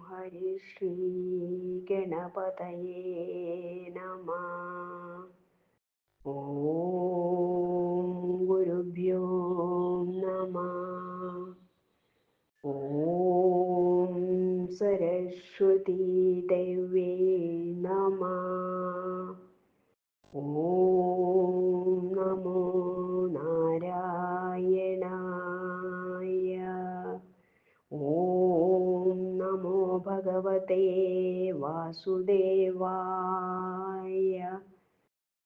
ഹരി ശ്രീ ഗണപതയേ നമഃ. ഓം ഗുരുഭ്യോ നമഃ. ഓം സരസ്വതീ ദേവ്യേ നമഃ. ഓം നമോ നാരായണായ. ഓം നമോ ഭഗവതേ വാസുദേവായ.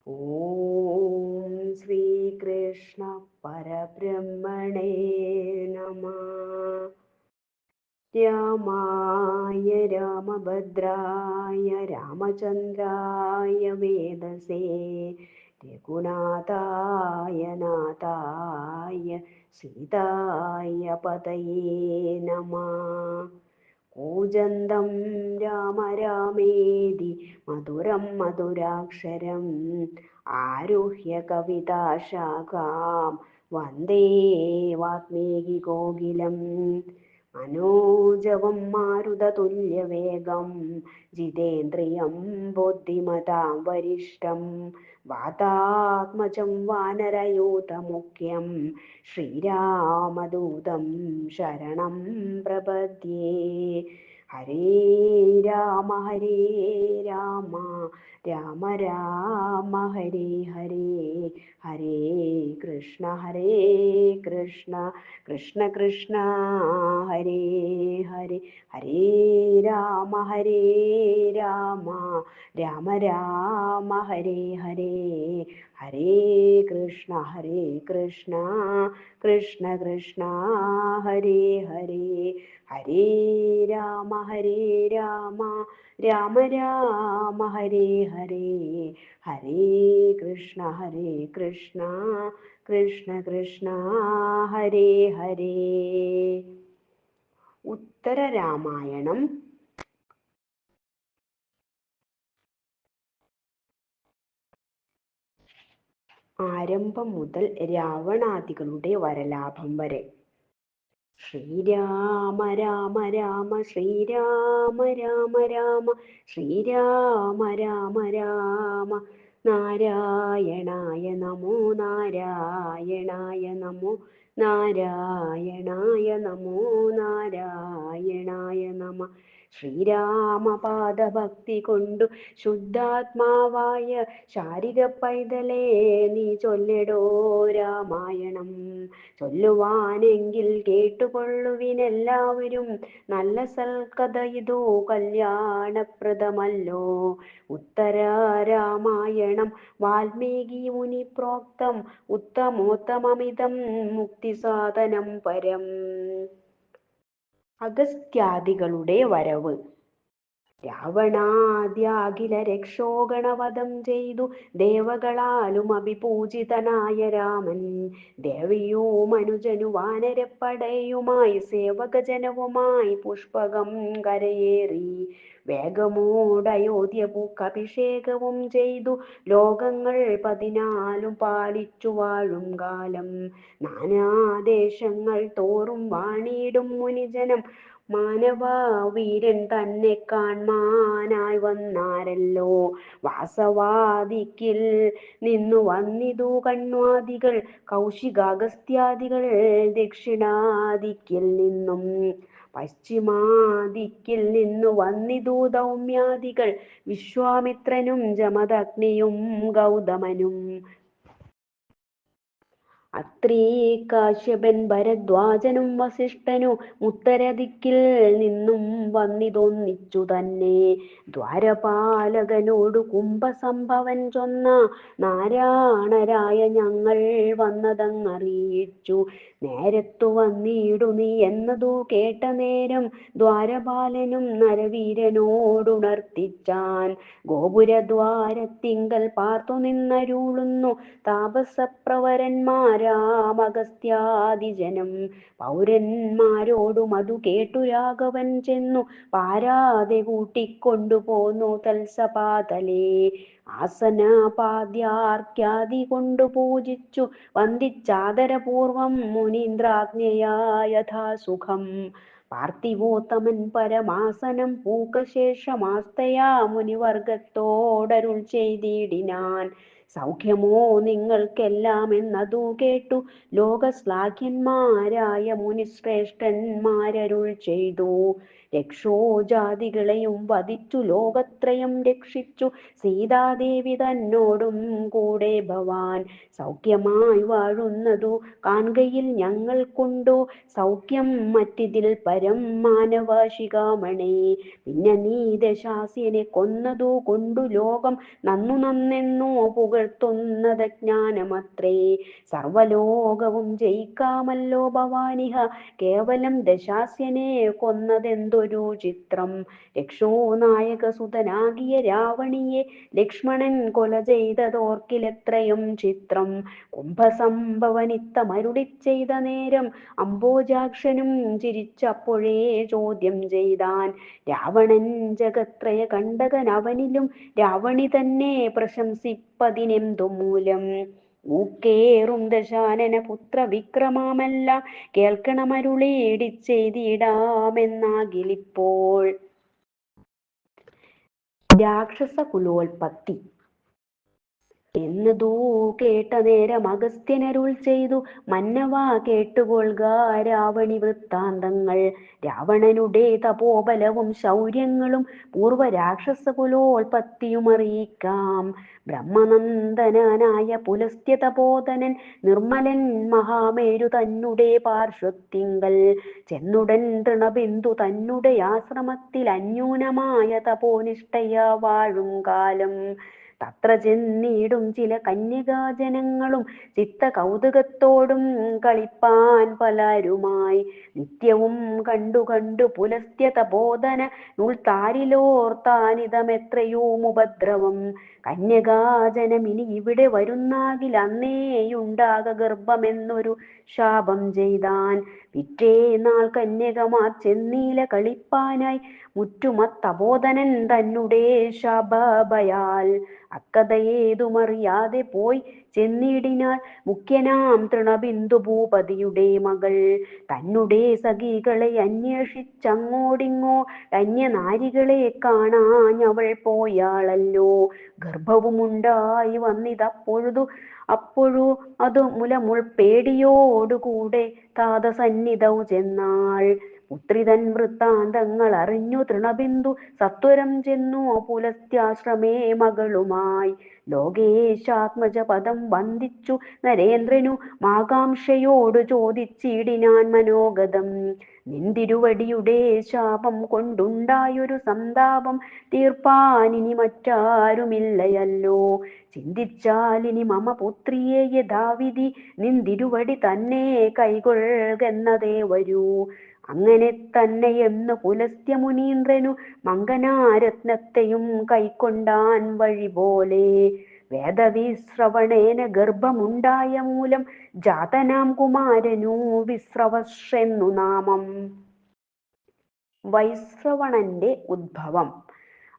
ഓം ശ്രീകൃഷ്ണ പരബ്രഹ്മണേ നമഃ. രാമായ രാമഭദ്രായ രാമചന്ദ്രായ വേദസേ രഘുനാഥായ നാഥായ സീതായ പതയേ നമഃ. കൂജന്തം രാമ രാമേതി മധുരം മധുരാക്ഷരം ആരുഹ്യ കവിതാശാഖാം വന്ദേ വാൽമീകി കോകിലം. മനോജവം മാരുതതുല്യവേഗം ജിതേന്ദ്രിയം ബുദ്ധിമതാം വരിഷ്ഠം വാതാത്മജം വാനരയൂഥമുഖ്യം ശ്രീരാമദൂതം ശരണം പ്രപദ്യേ. ഹരേ രാമ രാമ രാമ ഹരേ ഹരേ, ഹരേ കൃഷ്ണ കൃഷ്ണ കൃഷ്ണ ഹരേ ഹരേ. ഹരേ രാമ രാമ രാമ ഹരേ ഹരേ, ഹരേ കൃഷ്ണ കൃഷ്ണ കൃഷ്ണ ഹരേ ഹരേ. ഹരേ രാമ രാമ രാമ ഹരേ ഹരേ, ഹരേ കൃഷ്ണ കൃഷ്ണ ഹരേ ഹരേ. ഉത്തരരാമായണം ആരംഭം മുതൽ രാവണാദികളുടെ വരലാഭം വരെ. ശ്രീരാമ രാമ രാമ ശ്രീരാമ രാമ രാമ ശ്രീരാമ രാമ രാമ. നാരായണായ നമോ നാരായണായ നമോ നാരായണായ നമോ നാരായണായ നമ. ശ്രീരാമപാദഭക്തി കൊണ്ടു ശുദ്ധാത്മാവായ ശാരിക പൈതലേ നീ ചൊല്ലിടോ രാമായണം. ചൊല്ലുവാനെങ്കിൽ കേട്ടുകൊള്ളുവിനെല്ലാവരും, നല്ല സൽക്കഥ ഇതോ കല്യാണപ്രദമല്ലോ. ഉത്തര രാമായണം വാൽമീകി മുനി പ്രോക്തം ഉത്തമോത്തമമിതം മുക്തിസാധനം പരം. അഗസ്ത്യാദികളുടെ വരവ്. രാവണാദ്യാഖില രക്ഷോഗണവധം ചെയ്തു ദേവകളാലും അഭിപൂജിതനായ രാമൻ ദേവിയും അനുജനു വാനരപ്പടയുമായി സേവകജനവുമായി പുഷ്പകം കരയേറി വേഗമോടയോധ്യ പൂക്കഭിഷേകവും ചെയ്തു ലോകങ്ങൾ 14 പാലിച്ചു വാഴും കാലം. നാനാദേശങ്ങൾ തോറും വാണിടും മുനിജനം മാനവ വീരൻ തന്നെ കാൺമാനായി വന്നാരല്ലോ. വാസവാദിക്കിൽ നിന്നു വന്നിതു കണ്വാദികൾ, കൗശികാഗസ്ത്യാദികൾ ദക്ഷിണാദിക്കിൽ നിന്നും, പശ്ചിമാദിക്കിൽ നിന്നു വന്നിതു ദൗമ്യാദികൾ, വിശ്വാമിത്രനും ജമദഗ്നിയും ഗൗതമനും. അത്രീ കാശ്യപൻ ഭരദ്വാജനും വസിഷ്ഠനും ഉത്തരദിക്കിൽ നിന്നും വന്നിതൊന്നിച്ചു തന്നെ. ദ്വാരപാലകനോടു കുംഭസംഭവൻ ചൊന്ന നാരായണരായ ഞങ്ങൾ വന്നതങ്ങറിയിച്ചു. നേരത്തു വന്നിടു നീ എന്നതു കേട്ട നേരം ദ്വാരപാലനും നരവീരനോടുണർത്തിച്ചാൻ. ഗോപുരദ്വാരത്തിങ്കൽ പാർത്തു നിന്നരുളുന്നു താപസപ്രവരന്മാരാമഗസ്ത്യാദിജനം. പൗരന്മാരോടും അതു കേട്ടു രാഘവൻ ചെന്നു പാരാതെ കൂട്ടിക്കൊണ്ടു പോന്നു തൽസപാതലേ. ആസനപാദ്യാർഘ്യാദി കൊണ്ടു പൂജിച്ചു വന്ദിച്ചാദരപൂർവം മുനീന്ദ്രാജ്ഞയാ യഥാസുഖം. പാർത്ഥിവോത്തമൻ പരമാസനം പൂക്കശേഷമാസ്തയാ മുനിവർഗത്തോടരുൾ ചെയ്തിടിനാൻ. സൗഖ്യമോ നിങ്ങൾക്കെല്ലാം എന്നതു കേട്ടു ലോകശ്ലാഘ്യന്മാരായ മുനിശ്രേഷ്ഠന്മാരരുൾ ചെയ്തു. രക്ഷോജാതികളെയും വധിച്ചു ലോകത്രയം രക്ഷിച്ചു സീതാദേവി തന്നോടും കൂടെ ഭവാൻ. സൗഖ്യമായി വാഴുന്നതു കാൺകയിൽ ഞങ്ങൾക്കുണ്ടോ സൗഖ്യം മറ്റിതിൽ പരം മാനവാശികാമണേ. പിന്നെ നീ ദശാസ്യനെ കൊന്നതു കൊണ്ടു ലോകം നന്നു നന്നെന്നോ പുകഴ്ത്തുന്നതജ്ഞാനമത്രേ. സർവലോകവും ജയിക്കാമല്ലോ ഭവാനിഹ കേവലം ദശാസ്യനെ കൊന്നതെന്തൊരു ചിത്രം. രക്ഷോനായകസുതനാകിയ രാവണിയെ ലക്ഷ്മണൻ കൊല ചെയ്തതോർക്കിലെത്രയും ചിത്രം. കുംഭസംഭവനിത്തമരുളി ചെയ്ത നേരം അംബോജാക്ഷനും ചിരിച്ചപ്പോഴേ ചോദ്യം ചെയ്താൻ. രാവണൻ ജഗത്രയ കണ്ടകനവനിലും രാവണി തന്നെ പ്രശംസിപ്പതിനെന്തു മൂലം. ൂക്കേറും ദശാനന പുത്ര വിക്രമമെല്ലാം കേൾക്കണമരുളീടിച്ചെയ്തിടാമെന്നാകിലിപ്പോൾ. രാക്ഷസകുലോൽപത്തി എന്നതൂ കേട്ട നേരം അഗസ്ത്യനരുൾ ചെയ്തു. മന്നവാ കേട്ടുകൊള്ളുക രാവണി വൃത്താന്തങ്ങൾ. രാവണനുടെ തപോബലവും ശൗര്യങ്ങളും പൂർവ രാക്ഷസകുലോൽപത്തിയും അറിയിക്കാം. ബ്രഹ്മനന്ദനായ പുലസ്ത്യ തപോധനൻ നിർമ്മലൻ മഹാമേരു തന്നുടെ പാർശ്വത്തിങ്കൽ ചെന്നുടൻ തൃണബിന്ദു തന്നുടെ ആശ്രമത്തിൽ അന്യൂനമായ തപോനിഷ്ഠയാ വാഴും കാലം. തത്ര ചെന്നിടും ചില കന്യകാജനങ്ങളും ചിത്ത കൗതുകത്തോടും കളിപ്പാൻ പലരുമായി നിത്യവും കണ്ടു കണ്ടു പുലസ്ത്യ തപോധന നുൾത്താരിലോർത്താനിതമെത്രയും ഉപദ്രവം. കന്യകാജനമിനി ഇവിടെ വരുന്നാകിൽ അന്നേയുണ്ടാക ഗർഭമെന്നൊരു ശാപം ചെയ്താൻ. പിറ്റേ നാൾ കന്യകമാർ ചെന്നീല കളിപ്പാനായി മുറ്റുമത്തബോധനൻ തന്നെ ശാപഭയാൽ. അക്കഥയേതുമറിയാതെ പോയി ചെന്നിടിനാൾ മുഖ്യനാം തൃണബിന്ദു ഭൂപതിയുടെ മകൾ. തന്നെ സഖികളെ അന്വേഷിച്ചങ്ങോടിങ്ങോ അന്യനാരികളെ കാണാഞ്ഞവൾ പോയാളല്ലോ. ഗർഭവുമുണ്ടായി വന്നിതപ്പൊഴുതു അതു മുലമുൾപ്പേടിയോടുകൂടെ താതസന്നിധൗ ചെന്നാൾ. പുത്രിതൻ വൃത്താന്തങ്ങൾ അറിഞ്ഞു തൃണബിന്ദു സത്വരം ചെന്നു പുലസ്ത്യാശ്രമേ മകളുമായി. ലോകേശാത്മജ പദം വന്ദിച്ചു നരേന്ദ്രനു മാകാംക്ഷയോടു ചോദിച്ചിടിനാൻ മനോഗതം. നിന്തിരുവടിയുടെ ശാപം കൊണ്ടുണ്ടായൊരു സന്താപം തീർപ്പാനിനി മറ്റാരുമില്ലയല്ലോ. ചിന്തിച്ചാലിനി മമ പുത്രിയെ യഥാവിധി നിന്തിരുവടി തന്നെ കൈകൊള്ളുകെന്നതേ വരൂ. അങ്ങനെ തന്നെയെന്നു പുലസ്ത്യ മുനീന്ദ്രനു മംഗനാരത്നത്തെയും കൈക്കൊണ്ടാൻ വഴി പോലെ. വേദവിശ്രവണേന ഗർഭമുണ്ടായ മൂലം ജാതനാം കുമാരനു വിശ്രവസ്സെന്നു നാമം. വൈശ്രവണന്റെ ഉദ്ഭവം.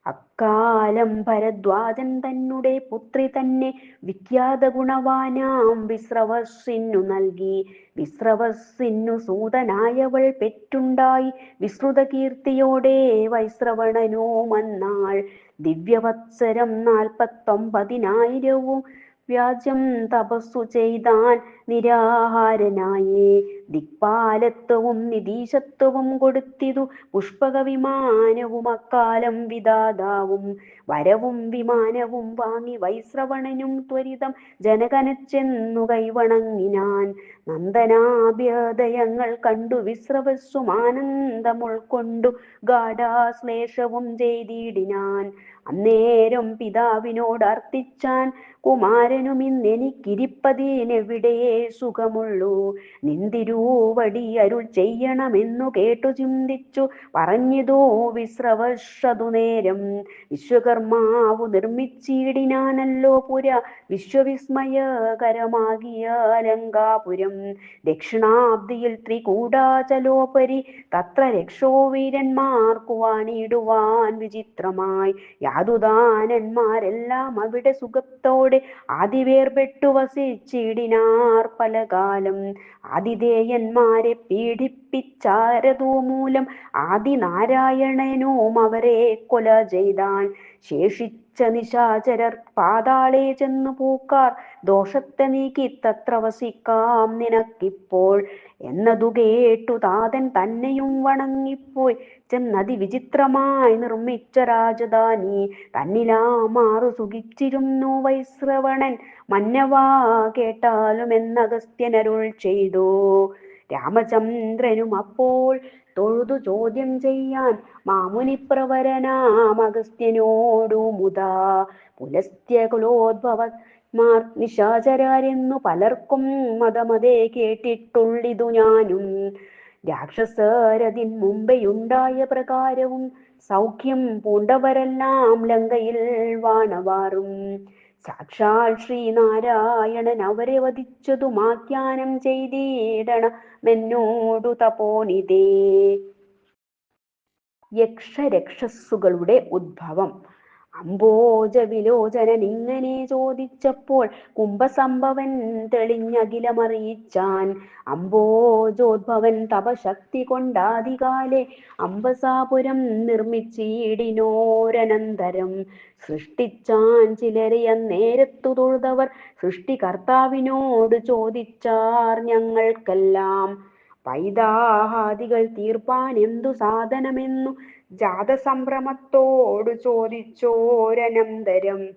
അക്കാലം ഭരദ്വാജൻ തന്നെ പുത്രി തന്നെ വിഖ്യാത ഗുണവാനാം വിശ്രവസ്സിനു നൽകി. വിശ്രവസ്സിനു സൂതനായവൾ പെറ്റുണ്ടായി വിശ്രുത കീർത്തിയോടെ വൈശ്രവണനോ മന്നാൾ. ദിവ്യവത്സരം 49,000 വ്യാജം തപസ്സു ചെയ്താൻ നിരാഹാരനായേ. ദിക്പാലത്വവും നിതീശത്വവും കൊടുത്തിതു പുഷ്പക വിമാനവും അക്കാലം വിധാതാവും. വരവും വിമാനവും വാങ്ങി വൈശ്രവണനും ത്വരിതം ജനകനെ ചെന്നു കൈവണങ്ങിനാൻ. നന്ദനാഭ്യദയങ്ങൾ കണ്ടു വിശ്രവസ്സും ആനന്ദമുൾക്കൊണ്ടു ഗാഢാശ്ലേഷവും ചെയ്തിടിനാൻ. അന്നേരം പിതാവിനോടർത്ഥിച്ചാൻ കുമാരനുമിന്നെനിക്കിരിപ്പതിനെവിടെ സുഖമുള്ളൂ. നിന്തിരു മറുപടി അരുൾ ചെയ്യണമെന്നു കേട്ടു ചിന്തിച്ചു പറഞ്ഞിതു വിശ്രവശതു നേരം. വിശ്വകർമാവു നിർമ്മിച്ചിടിനാനല്ലോ പുര വിശ്വവിസ്മയകരമാകിയ ലങ്കാപുരം. ദക്ഷിണാബ്ദിയിൽ ത്രികൂടാചലോപരി തത്ര രക്ഷോ വീരന്മാർക്കു വാണിടുവാൻ വിചിത്രമായി. യാതുദാനന്മാരെല്ലാം അവിടെ സുഖത്തോടെ ആദിവേർപെട്ടു വസിച്ചിടിനാർ പലകാലം. ആതിഥേയന്മാരെ പീഡിപ്പിച്ചാരതു മൂലം ആദിനാരായണനും അവരെ കൊല ചെയ്താൻ. ശേഷിച്ച നിശാചരർ പാതാളെ ചെന്നു പൂക്കാർ. ദോഷത്തെ നീക്കി തത്ര വസിക്കാം നിനക്കിപ്പോൾ എന്നതു കേട്ടു താതൻ തന്നെയും വണങ്ങിപ്പോയി ചെന്നതി വിചിത്രമായി നിർമ്മിച്ച രാജധാനി തന്നിലാമാറു സുഖിച്ചിരുന്നു വൈശ്രവണൻ. മന്നവാ കേട്ടാലും എന്നഗസ്ത്യനരുൾ ചെയ്തു. രാമചന്ദ്രനും അപ്പോൾ തൊഴുതു ചോദ്യം ചെയ്യാൻ മാമുനിപ്രവരനാം അഗസ്ത്യനോടു മുതാ. പുലസ്ത്യകുലോദ്ഭവന്മാർ നിശാചരാരെന്നു പലർക്കും മതമതേ കേട്ടിട്ടുള്ളിതു ഞാനും. രാക്ഷസരതിൻ മുമ്പെയുണ്ടായ പ്രകാരവും സൗഖ്യം പൂണ്ടവരെല്ലാം ലങ്കയിൽ വാണവാറും. സാക്ഷാൽ ശ്രീനാരായണൻ അവരെ വധിച്ചതുമാഖ്യാനം ചെയ്തിടണമെന്നോടു തപോനിധേ. യക്ഷരക്ഷസുകളുടെ ഉദ്ഭവം. അംബോജ വിലോചനൻ ഇങ്ങനെ ചോദിച്ചപ്പോൾ കുംഭസംഭവൻ തെളിഞ്ഞകിലമറിയിച്ചാൻ. അംബോജോദ്ഭവൻ തപശക്തി കൊണ്ടാദികാലെ അംബസാപുരം നിർമ്മിച്ചിടിനോരനന്തരം. സൃഷ്ടിച്ചാൻ ചിലരെ അന്നേരത്തു തൊഴുതവർ സൃഷ്ടികർത്താവിനോട് ചോദിച്ചാർ ഞങ്ങൾക്കെല്ലാം പൈതാഹാദികൾ തീർപ്പാൻ എന്തു സാധനമെന്നു ജാതസംഭ്രമത്തോടു ചോദിച്ചോരനന്തരം.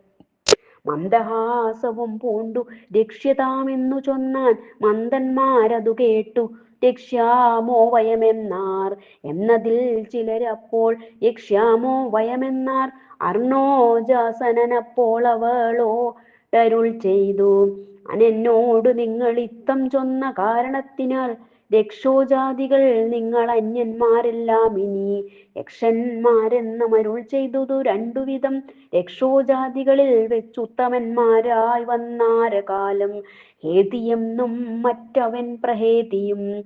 മന്ദഹാസവും പൂണ്ടു രക്ഷ്യതാമെന്നു ചൊന്നാൻ. മന്ദന്മാരതു കേട്ടു രക്ഷ്യാമോ വയമെന്നാർ. എന്നതിൽ ചിലരപ്പോൾ രക്ഷ്യാമോ വയമെന്നാർ. അർണോജാസനപ്പോൾ അവളോടരുൾ ചെയ്തു. അനെന്നോടു നിങ്ങൾ ഇത്തം ചൊന്ന കാരണത്തിനാൽ രക്ഷോജാതികൾ നിങ്ങൾ അന്യന്മാരെല്ലാം ഇനി യക്ഷന്മാരെന്ന് മരുൾ ചെയ്തതു രണ്ടുവിധം. രക്ഷോജാതികളിൽ വെച്ചുത്തമന്മാരായി വന്നാരകാലം ഹേതിയെന്നും മറ്റവൻ പ്രഹേതിയും.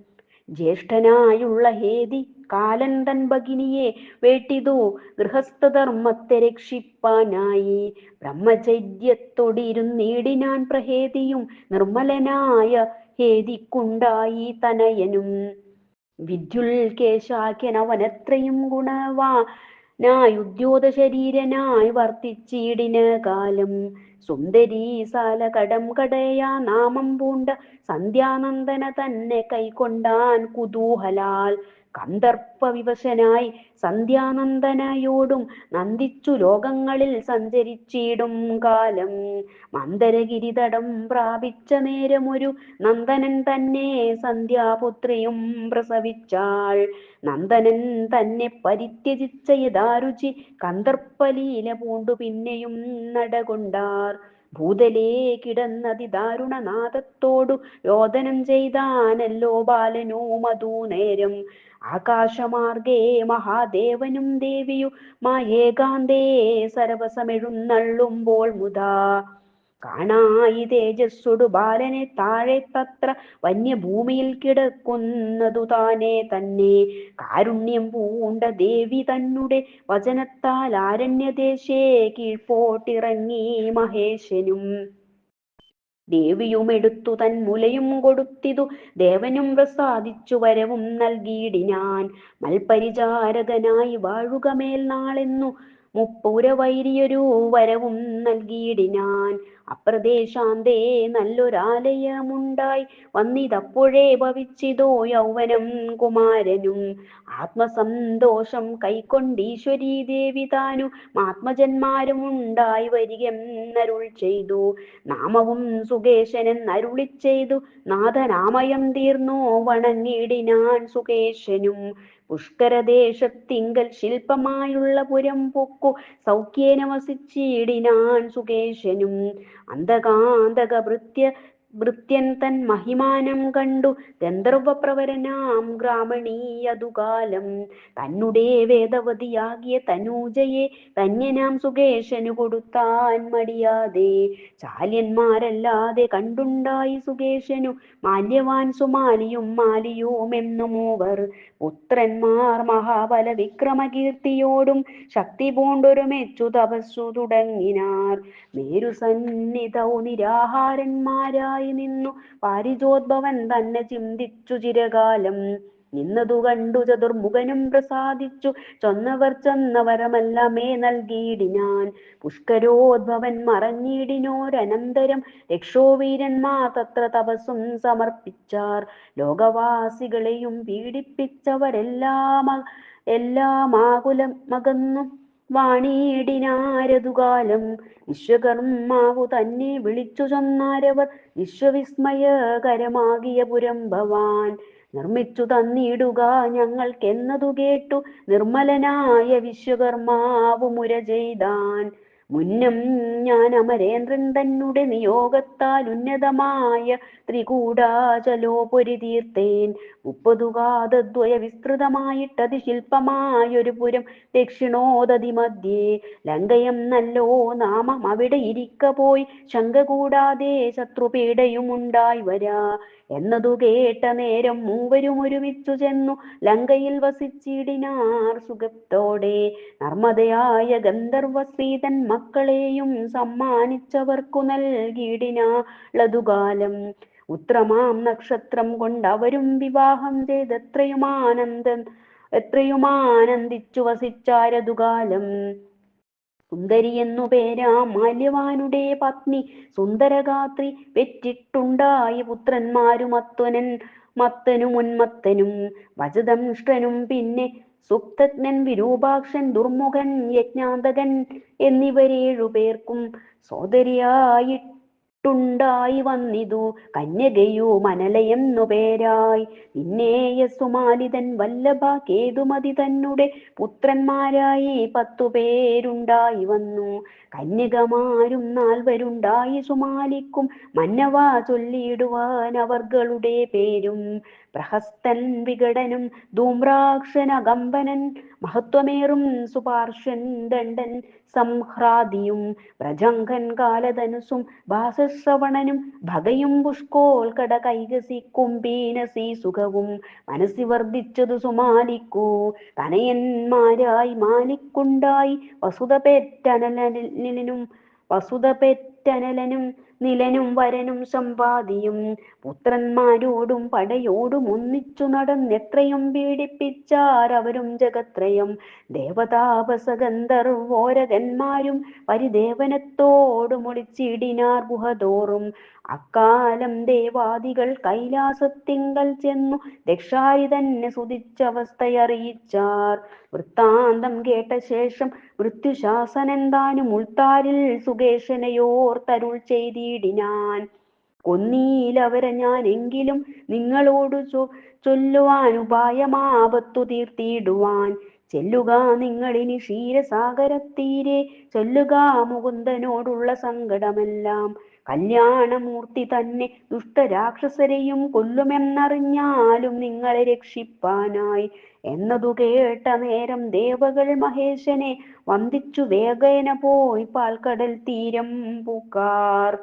ജ്യേഷ്ഠനായുള്ള ഹേതി കാലൻ തൻ ഭഗിനിയെ വേട്ടിതു ഗൃഹസ്ഥധർമ്മത്തെ രക്ഷിപ്പാനായി. ബ്രഹ്മചര്യത്തോടിരുന്നീടിനാൻ പ്രഹേതിയും. നിർമ്മലനായ ഹേതിക്കുണ്ടായി തനയനും. വിദ്യുൽകേശാഖ്യനവനത്രയും ഗുണവാനായുദ്യോത ശരീരനായി വർത്തിച്ചിടിന കാലം. സുന്ദരീ സാലകടം കടയാ നാമം പൂണ്ട സന്ധ്യാനന്ദന തന്നെ കൈക്കൊണ്ടാൻ കുതൂഹലാൽ. കന്ദർപ്പവിവശനായി സന്ധ്യാനന്ദനയോടും നന്ദിച്ചു ലോകങ്ങളിൽ സഞ്ചരിച്ചിടും കാലം. മന്ദരഗിരിതടം പ്രാപിച്ച നേരമൊരു നന്ദനൻ തന്നെ സന്ധ്യാപുത്രിയും പ്രസവിച്ചാൾ. നന്ദനൻ തന്നെ പരിത്യജിച്ച യഥാരുചി കന്ദർപ്പലീല പൂണ്ടു പിന്നെയും നടകൊണ്ടാർ. ഭൂതലേ കിടന്നതി ദാരുണനാദത്തോടു രോദനം ചെയ്താനല്ലോ ബാലനും അതു നേരം. ആകാശമാർഗേ മഹാദേവനും ദേവിയുമായേകാന്തേ സരവസമെഴുന്നള്ളുമ്പോൾ മുതാ. കാണായി തേജസ്സൊടു ബാലനെ താഴെ തത്ര വന്യഭൂമിയിൽ കിടക്കുന്നതു താനെ തന്നെ. കാരുണ്യം പൂണ്ട ദേവി തന്നെ വചനത്താൽ ആരണ്യദേശേ കീഴ്പോട്ടിറങ്ങി മഹേശനും. ദേവിയുമെടുത്തു തൻ മുലയും കൊടുത്തിതു ദേവനും പ്രസാദിച്ചു വരവും നൽകിയിടിനാൻ. മൽപരിചാരകനായി വാഴുക മേൽ നാളെന്നു മുപ്പുരവൈരിയൊരു വരവും നൽകിയിടിനാൻ. അപ്രദേശാന്തേ നല്ലൊരാലയമുണ്ടായി വന്നിതപ്പോഴേ ഭവിച്ചിതോ യൗവനം കുമാരനും. ആത്മസന്തോഷം കൈക്കൊണ്ടീശ്വരീ ദേവി താനു ആത്മജന്മാരും ഉണ്ടായി വരികെന്നരുൾ ചെയ്തു. നാമവും സുകേശനെന്നരുളി ചെയ്തു. നാഥനാമയം തീർന്നു വണങ്ങിടിനാൻ സുകേശനും. പുഷ്കരദേശത്തിങ്കൽ ശില്പമായുള്ള പുരം പൊക്കു സൗഖ്യേന വസിച്ചിടിനാൻ സുകേശനും. അന്തകാന്തക ഭൃത്യ ഭൃത്യൻ തൻ മഹിമാനം കണ്ടു ഗന്ധർവപ്രവരനാം ഗ്രാമണീയതുകാലം തന്നെ വേദവതിയാകിയ തനൂജയെ ധന്യനാം സുകേശനു കൊടുത്താൻ മടിയാതെ. ചാല്യന്മാരല്ലാതെ കണ്ടുണ്ടായി സുകേശനു മാല്യവാൻ സുമാലിയും മാലിയുമെന്നു മൂവർ പുത്രന്മാർ മഹാബല വിക്രമകീർത്തിയോടും ശക്തി പൂണ്ടൊരുമെച്ചു തപസ്സു തുടങ്ങിനാർ. മേരുസന്നിധൗ നിരാഹാരന്മാരായി നിന്നു പാരിജോദ്ഭവൻ തന്നെ ചിന്തിച്ചു ചിരകാലം. നിന്നതു കണ്ടു ചതുർമുഖനും പ്രസാദിച്ചു ചൊന്നവരമെല്ലാമേ നൽകിയിടിനാൻ. പുഷ്കരോദ്ഭവൻ മറഞ്ഞിടിനോരനന്തരം രക്ഷോവീരന്മാർ തത്ര തപസ്സും സമർപ്പിച്ചാർ. ലോകവാസികളെയും എല്ലാമാകുലമകന്നു വാണിയിടിനാരതുകാലം. വിശ്വകർമാവു തന്നെ വിളിച്ചു ചൊന്നാരവർ വിശ്വവിസ്മയകരമാകിയ പുരം ഭവാൻ നിർമ്മിച്ചു തന്നിടുക ഞങ്ങൾക്കെന്നതു കേട്ടു നിർമ്മലനായ വിശ്വകർമാവു മുര ചെയ്താൻ. മുന്നം ഞാൻ അമരേന്ദ്രൻ തന്നെ നിയോഗത്താൽ ഉന്നതമായ ത്രികൂടാചലോപുരി തീർത്തേൻ. 30 കാതദ്വയ വിസ്തൃതമായിട്ടതി ശില്പമായൊരു പുരം ദക്ഷിണോദതി മധ്യേ ലങ്കയം നല്ലോ നാമം അവിടെ ഇരിക്ക പോയി ശങ്ക കൂടാതെ ശത്രുപീഡയുമുണ്ടായി വരാ എന്നതു കേട്ട നേരം മൂവരും ഒരുമിച്ചു ചെന്നു ലങ്കയിൽ വസിച്ചിടിനാർ സുഖത്തോടെ. നർമ്മദയായ ഗന്ധർവസ്ത്രീതൻ മക്കളെയും സമ്മാനിച്ചവർക്കു നൽകിയിടിനാളതുകാലം. ഉത്രമാം നക്ഷത്രം കൊണ്ടവരും വിവാഹം എത്രയുമാനന്ദിച്ചു വസിച്ചാരതുകാലം. സുന്ദരിയെന്നു പേരാം മാല്യവാനുടെ പത്നി സുന്ദരഗാത്രി പെറ്റിട്ടുണ്ടായി പുത്രന്മാരും മത്തനും ഉന്മത്തനും വജദംഷ്ട്രനും പിന്നെ സുപ്തജ്ഞൻ വിരൂപാക്ഷൻ ദുർമുഖൻ യജ്ഞാന്തകൻ എന്നിവരേഴുപേർക്കും സോദരിയായിട്ടുണ്ടായി വന്നിതു കന്യകയു മനലയെന്നു പേരായി. പിന്നെ സുമാലിതൻ വല്ലഭ കേതുമതി തന്നെ പുത്രന്മാരായി 10 പേരുണ്ടായി വന്നു. കന്യകമാരും 4 സുമാലിക്കും മന്നവ ചൊല്ലിയിടുവാൻ അവർകളുടെ പേരും. പ്രഹസ്തൻ വികടനും ധൂമ്രാക്ഷനകമ്പനൻ മഹത്വമേറും സുപാർശ്വൻ ദണ്ഡൻ സംഹ്രാദിയും പ്രജംഘൻ കാലധനുസും ഭാസശ്രവണനും ഭഗയും പുഷ്കോൽക്കട കൈകസിക്കും പീനസി സുഖവും മനസ്സി വർദ്ധിച്ചതു സുമാലിക്കൂ. തനയന്മാരായി മാലിക്കുണ്ടായി വസുത പെറ്റനലനും നിലനും വരനും സമ്പാദിയും പുത്രന്മാരോടും പടയോടും ഒന്നിച്ചു നടന്നെത്രയും പീഡിപ്പിച്ചാരവരും ജഗത്രയം. ദേവതാപസഗന്ധർവോരകന്മാരും പരിദേവനത്തോടു മുളിച്ചിടിനാർ ഗുഹതോറും. അക്കാലം ദേവാദികൾ കൈലാസത്തിങ്കൽ ചെന്നു ദക്ഷാരി തന്നെ സുതിച്ചവസ്ഥയറിയിച്ചാർ. വൃത്താന്തം കേട്ട ശേഷം മൃത്യുശാസനൻ താനും ഉൾത്താരിൽ സുകേശനയോർത്തരുൾ ചെയ്തിടിനാൻ. കൊന്നീലവരെ ഞാൻ എങ്കിലും നിങ്ങളോടു ചൊല്ലുവാൻ ഉപായമാപത്തു തീർത്തിടുവാൻ. ചെല്ലുക നിങ്ങളിനി ക്ഷീരസാഗരത്തീരെ ചൊല്ലുക മുകുന്ദനോടുള്ള സങ്കടമെല്ലാം. കല്യാണമൂർത്തി തന്നെ ദുഷ്ടരാക്ഷസരെയും കൊല്ലുമെന്നറിഞ്ഞാലും നിങ്ങളെ രക്ഷിപ്പാനായി. എന്നതു കേട്ട നേരം ദേവകൾ മഹേശനെ വന്ദിച്ചു വേഗേന പോയി പാൽക്കടൽ തീരം പൂക്കാർ.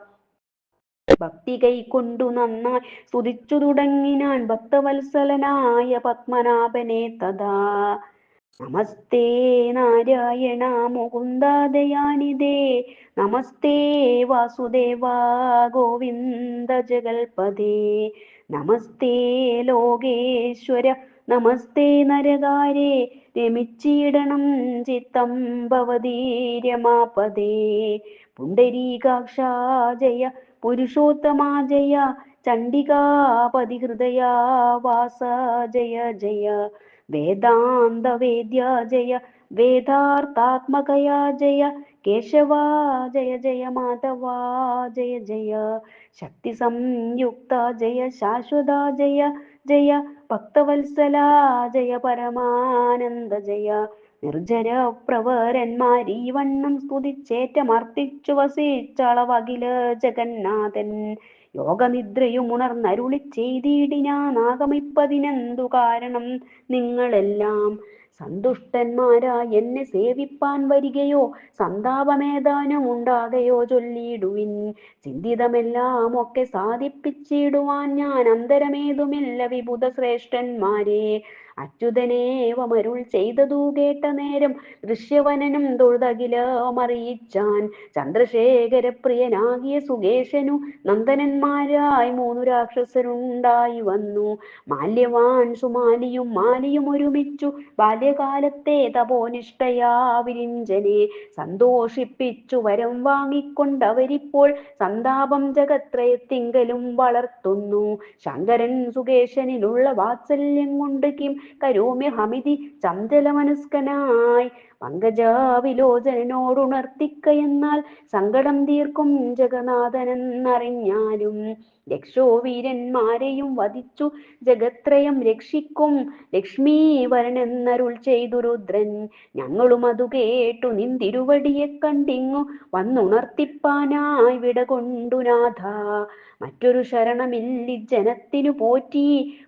ഭക്തി കൈക്കൊണ്ടു നന്നായി സ്തുതിച്ചു തുടങ്ങിനാൻ ഭക്തവത്സലനായ പത്മനാഭനെ തഥാ. നമസ്തേ നാരായണ മുകുന്ദ ദയാനിധേ നമസ്തേ വാസുദേവ ഗോവിന്ദ ജഗൽപദേ നമസ്തേ ലോകേശ്വര നമസ്തേ നരകാരേ രമിച്ചിടണം ചിത്തം ഭവതി രമാപദേ. പുണ്ടരീകാക്ഷ ജയ പുരുഷോത്തമാ ജയ ചണ്ഡികാപതി ഹൃദയാ വാസ ജയ ജയ. വേദാന്ത വേദ്യ ജയ വേദാർത്ഥാത്മകയാ ജയ കേശവ ജയ ജയ മാധവ ജയ ജയ. ശക്തി സംയുക്ത ജയ ശാശ്വത ജയ ജയ ഭക്തവത്സല ജയ പരമാനന്ദ ജയ. നിർജര പ്രവരന്മാരീവണ്ണം സ്തുതിച്ചേറ്റമർത്തിച്ചു വസിച്ചളവകില ജഗന്നാഥൻ. യോഗനിദ്രയും ഉണർന്നരുളി ചെയ്തിടിനാനാഗമിപ്പതിനെന്തു കാരണം? നിങ്ങളെല്ലാം സന്തുഷ്ടന്മാരായി എന്നെ സേവിപ്പാൻ വരികയോ സന്താപമേതാനും ഉണ്ടാകയോ ചൊല്ലിയിടുവിൻ. ചിന്തിതമെല്ലാം ഒക്കെ സാധിപ്പിച്ചിടുവാൻ ഞാൻ അന്തരമേതുമില്ല വിബുധ ശ്രേഷ്ഠന്മാരെ. അച്യുതനേവമരുൾ ചെയ്തതു കേട്ട നേരം ദൃശ്യവനനും തൊഴുതകിലമറിയിച്ചാൻ. ചന്ദ്രശേഖരപ്രിയനാകിയ സുകേശനു നന്ദനന്മാരായി 3 രാക്ഷസരുണ്ടായി വന്നു. മാല്യവാൻ സുമാലിയും മാലിയും ഒരുമിച്ചു ബാല്യകാലത്തെ തപോനിഷ്ഠയാ വിരിഞ്ചനെ സന്തോഷിപ്പിച്ചു വരം വാങ്ങിക്കൊണ്ടവരിപ്പോൾ സന്താപം ജഗത്രയത്തിങ്കലും വളർത്തുന്നു. ശങ്കരൻ സുകേശനിലുള്ള വാത്സല്യം കൊണ്ട് കിം കരോമ്യഹമിതി ചഞ്ചലമനസ്കനായി പങ്കജാവിലോചനോടുണർത്തിക്കയെന്നാൽ സങ്കടം തീർക്കും ജഗന്നാഥനെന്നറിഞ്ഞാലും. രക്ഷോവീരന്മാരെയും വധിച്ചു ജഗത്രയം രക്ഷിക്കും ലക്ഷ്മീവരനെന്നരുൾ ചെയ്തു രുദ്രൻ. ഞങ്ങളും അതു കേട്ടു നിൻ തിരുവടിയെ കണ്ടിങ്ങു വന്നുണർത്തിപ്പാനായി വിടകൊണ്ടു നാഥ. മറ്റൊരു ശരണമില്ലി ജനത്തിനു പോറ്റി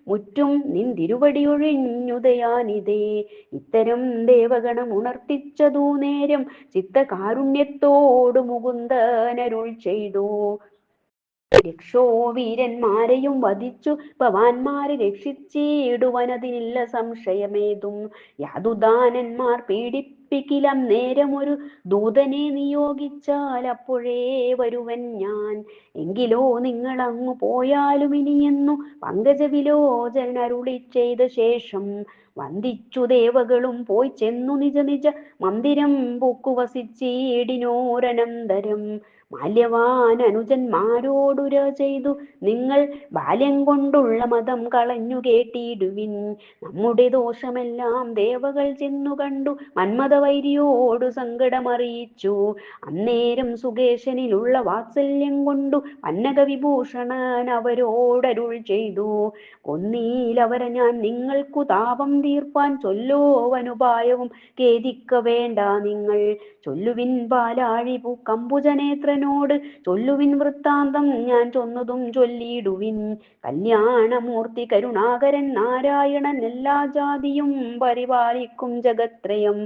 മുറ്റും നിൻ തിരുവടിയൊഴിഞ്ഞുദയാനിതേ. ഇത്തരം ദേവഗണം ഉണർത്തിച്ചതു നേരം ചിത്തകാരുണ്യത്തോടു മുകുന്ദനരുൾ ചെയ്തു. രക്ഷോവീരന്മാരെയും വധിച്ചു ഭവാന്മാരെ രക്ഷിച്ചിടുവനതിനില്ല സംശയമേതും. യാതുദാനന്മാർ പീഡിപ്പിക്കിലം നേരമൊരു ദൂതനെ നിയോഗിച്ചാൽ അപ്പോഴേ വരുവൻ ഞാൻ. എങ്കിലോ നിങ്ങൾ അങ്ങു പോയാലും ഇനിയെന്നു പങ്കജവിലോചനൻ അരുളി ചെയ്ത ശേഷം വന്ദിച്ചു ദേവകളും പോയി ചെന്നു നിജ നിജ മന്ദിരം പൂക്കു വസിച്ചിടിനോരനന്തരം. മാല്യവാൻ അനുജന്മാരോടുര ചെയ്തു നിങ്ങൾ ബാല്യം കൊണ്ടുള്ള മതം കളഞ്ഞു കേട്ടിടുവിൻ. നമ്മുടെ ദോഷമെല്ലാം ദേവകൾ ചെന്നു കണ്ടു മന്മഥവൈരിയോടു സങ്കടമറിയിച്ചു. അന്നേരം സുകേശനിലുള്ള വാത്സല്യം കൊണ്ടു പന്നകവിഭൂഷണൻ അവരോടരുൾ ചെയ്തു. കൊന്നീലവരെ ഞാൻ നിങ്ങൾക്കു താപം തീർപ്പാൻ ചൊല്ലോവനുപായവും ഖേദിക്ക വേണ്ട നിങ്ങൾ. ചൊല്ലുവിൻ പാലാഴി കമ്പുജനേത്രനോട് ചൊല്ലുവിൻ വൃത്താന്തം ഞാൻ ചൊന്നതും ചൊല്ലിയിടുവിൻ. കല്യാണമൂർത്തി കരുണാകരൻ നാരായണൻ എല്ലാ ജാതിയും പരിപാലിക്കും ജഗത്രയം.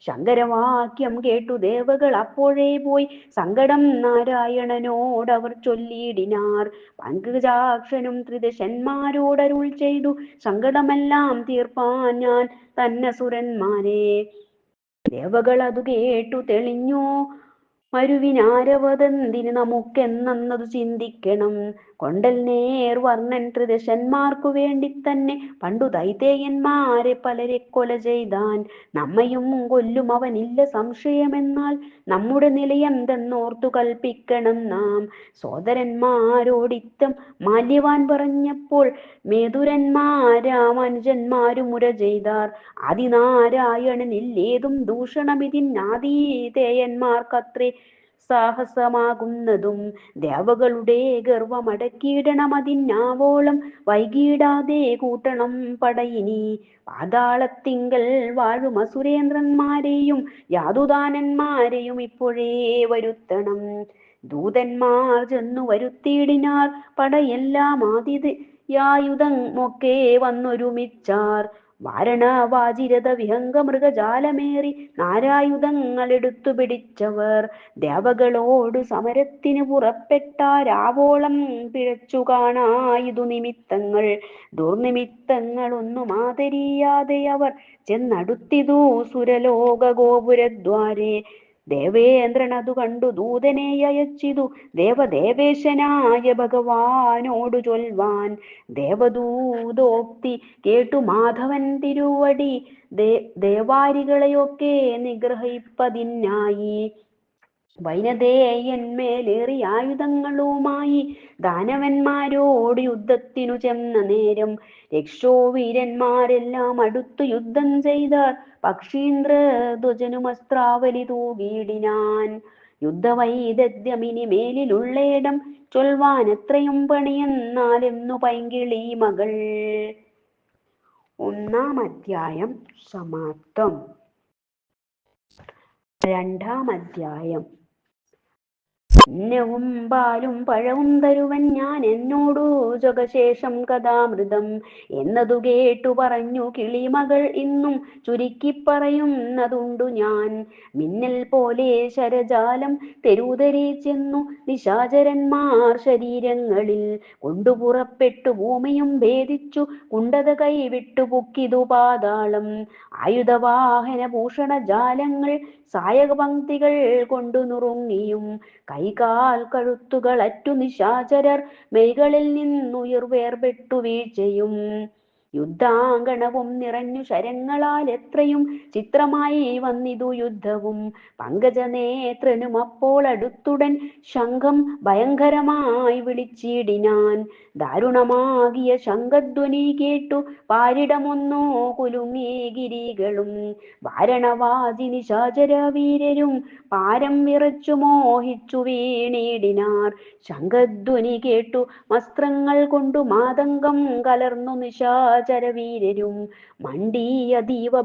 ശങ്കരവാക്യം കേട്ടു ദേവകൾ അപ്പോഴേ പോയി സങ്കടം നാരായണനോടവർ ചൊല്ലിയിടിനാർ. പങ്കജാക്ഷനും ത്രിദശന്മാരോടരുൾ ചെയ്തു സങ്കടമെല്ലാം തീർപ്പാൻ ഞാൻ തന്നസുരന്മാരെ. ദേവകൾ അതു കേട്ടു തെളിഞ്ഞു മരുവിനാരവതെന്തിന് നമുക്കെന്നതു ചിന്തിക്കണം. കൊണ്ടൽ നേർ വർണ്ണൻ ത്രിദശന്മാർക്കു വേണ്ടി തന്നെ പണ്ടു ദൈതേയന്മാരെ പലരെ കൊല ചെയ്താൻ. നമ്മയും കൊല്ലും അവനില്ല സംശയമെന്നാൽ നമ്മുടെ നിലയെന്തെന്നോർത്തു കൽപ്പിക്കണം നാം. സോദരന്മാരോടിത്തം മാല്യവാൻ പറഞ്ഞപ്പോൾ മേതുരന്മാരാം അനുജന്മാരും മുര ചെയ്താർ. ആദിനാരായണനില്ലേതും ദൂഷണമിതിനാദീതേയന്മാർക്കത്രേ സാഹസമാകുന്നതും. ദേവകളുടെ ഗർവമടക്കിയിടണമതിനാവോളം വൈകിടാതെ കൂട്ടണം പടയിനി. പാതാളത്തിങ്കൽ വാഴും അസുരേന്ദ്രന്മാരെയും യാതുദാനന്മാരെയും ഇപ്പോഴേ വരുത്തണം. ദൂതന്മാർ ചെന്നു വരുത്തിയിടിനാർ പടയെല്ലാം ആതിഥേയായുധമൊക്കെ വന്നൊരുമിച്ചാർ. വാരണവാജിരഥ വിഹംഗ മൃഗജാലമേറി നാരായുധങ്ങൾ എടുത്തു പിടിച്ചവർ. ദേവകളോടു സമരത്തിന് പുറപ്പെട്ടാരാവോളം പിഴച്ചു കാണായിതു നിമിത്തങ്ങൾ. ദുർനിമിത്തങ്ങളൊന്നും ആദരിയാതെ അവർ ചെന്നടുത്തിതു സുരലോക ഗോപുരദ്വാരെ. ദേവേന്ദ്രൻ അതു കണ്ടു ദൂതനെ അയച്ചിതു ദേവദേവേശനായ ഭഗവാനോടു ചൊൽവാൻ. ദേവദൂതോക്തി കേട്ടു മാധവൻ തിരുവടി ദേവാരികളെയൊക്കെ നിഗ്രഹിപ്പതിനായി വൈനതേയന്മേലേറി ആയുധങ്ങളുമായി ദാനവന്മാരോട് യുദ്ധത്തിനു ചെന്ന നേരം രക്ഷോവീരന്മാരെല്ലാം അടുത്തു യുദ്ധം ചെയ്താർ. പക്ഷീന്ദ്രധ്വജനുമസ്ത്രാവലി തൂകിയിടിനാൻ. യുദ്ധവൈദഗ്ധ്യമിനി മേലിലുള്ളയിടം ചൊൽവാൻ എത്രയും പണിയെന്നാലെന്നു പൈങ്കിളി മകൾ. 1-ാം അധ്യായം സമാപ്തം. 2-ാം അധ്യായം. അന്നവും പാലും പഴവും തരുവൻ ഞാൻ എന്നോടു ജഗശേഷം കഥാമൃതം എന്നതു കേട്ടു പറഞ്ഞു കിളിമകൾ ഇന്നും ചുരുക്കി പറയുന്നതുണ്ടു ഞാൻ. മിന്നൽ പോലെ ശരജാലം തെരുതരി ചെന്നു നിശാചരന്മാർ ശരീരങ്ങളിൽ കൊണ്ടുപുറപ്പെട്ടു ഭൂമിയും ഭേദിച്ചു കുണ്ടത കൈവിട്ടു പൊക്കിതു പാതാളം. ആയുധവാഹന ഭൂഷണജാലങ്ങൾ സായകപംക്തികൾ കൊണ്ടു നുറുങ്ങിയും കൈകാൽ കഴുത്തുകൾ അറ്റു നിശാചരർ മെയ്കളിൽ നിന്നുയിർവേർപെട്ടു വീഴ്ചയും. യുദ്ധാങ്കണവും നിറഞ്ഞു ശരങ്ങളാൽ എത്രയും ചിത്രമായി വന്നിതു യുദ്ധവും. പങ്കജനേത്രനും അപ്പോൾ അടുത്തുടൻ ശംഖം ഭയങ്കരമായി വിളിച്ചിടിനാൻ. ദാരുണമാകിയ ശംഖധ്വനി കേട്ടു പാരിടമൊന്നു കുലുങ്ങി ഗിരികളും. വാരണവാജി നിശാചര വീരരും പാരം വിറച്ചു മോഹിച്ചു വീണിടിനാർ. ശംഖധ്വനി കേട്ടു വസ്ത്രങ്ങൾ കൊണ്ടു മാതംഗം കലർന്നു നിശാചരവീരരും മണ്ടി അതീവ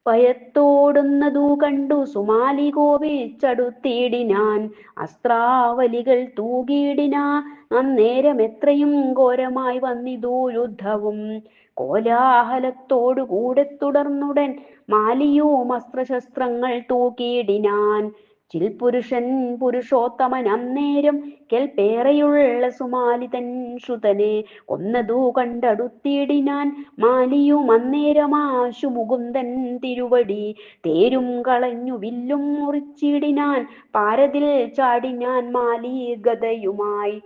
ഭയത്തോടുന്നതു കണ്ടു സുമാലി കോപിച്ചടുത്തിടിനാൻ. അസ്ത്രാവലികൾ തൂകിയിടിനാൻ. അന്നേരം എത്രയും ഘോരമായി വന്നിതു യുദ്ധവും. കോലാഹലത്തോടു കൂടെ തുടർന്നുടൻ മാലിയും അസ്ത്രശസ്ത്രങ്ങൾ തൂക്കിയിടിനാൻ. ചിൽപുരുഷൻ പുരുഷോത്തമൻ അന്നേരം കെൽപ്പേറെയുള്ള സുമാലി തൻ ശ്രുതനെ കൊന്നതു കണ്ടടുത്തിടിനാൻ. മാലിയും അന്നേരമാശു മുകുന്ദൻ തിരുവടി തേരും കളഞ്ഞു വില്ലും മുറിച്ചിടിനാൻ. പാരതിൽ ചാടിനാൻ മാലി ഗദയുമായി.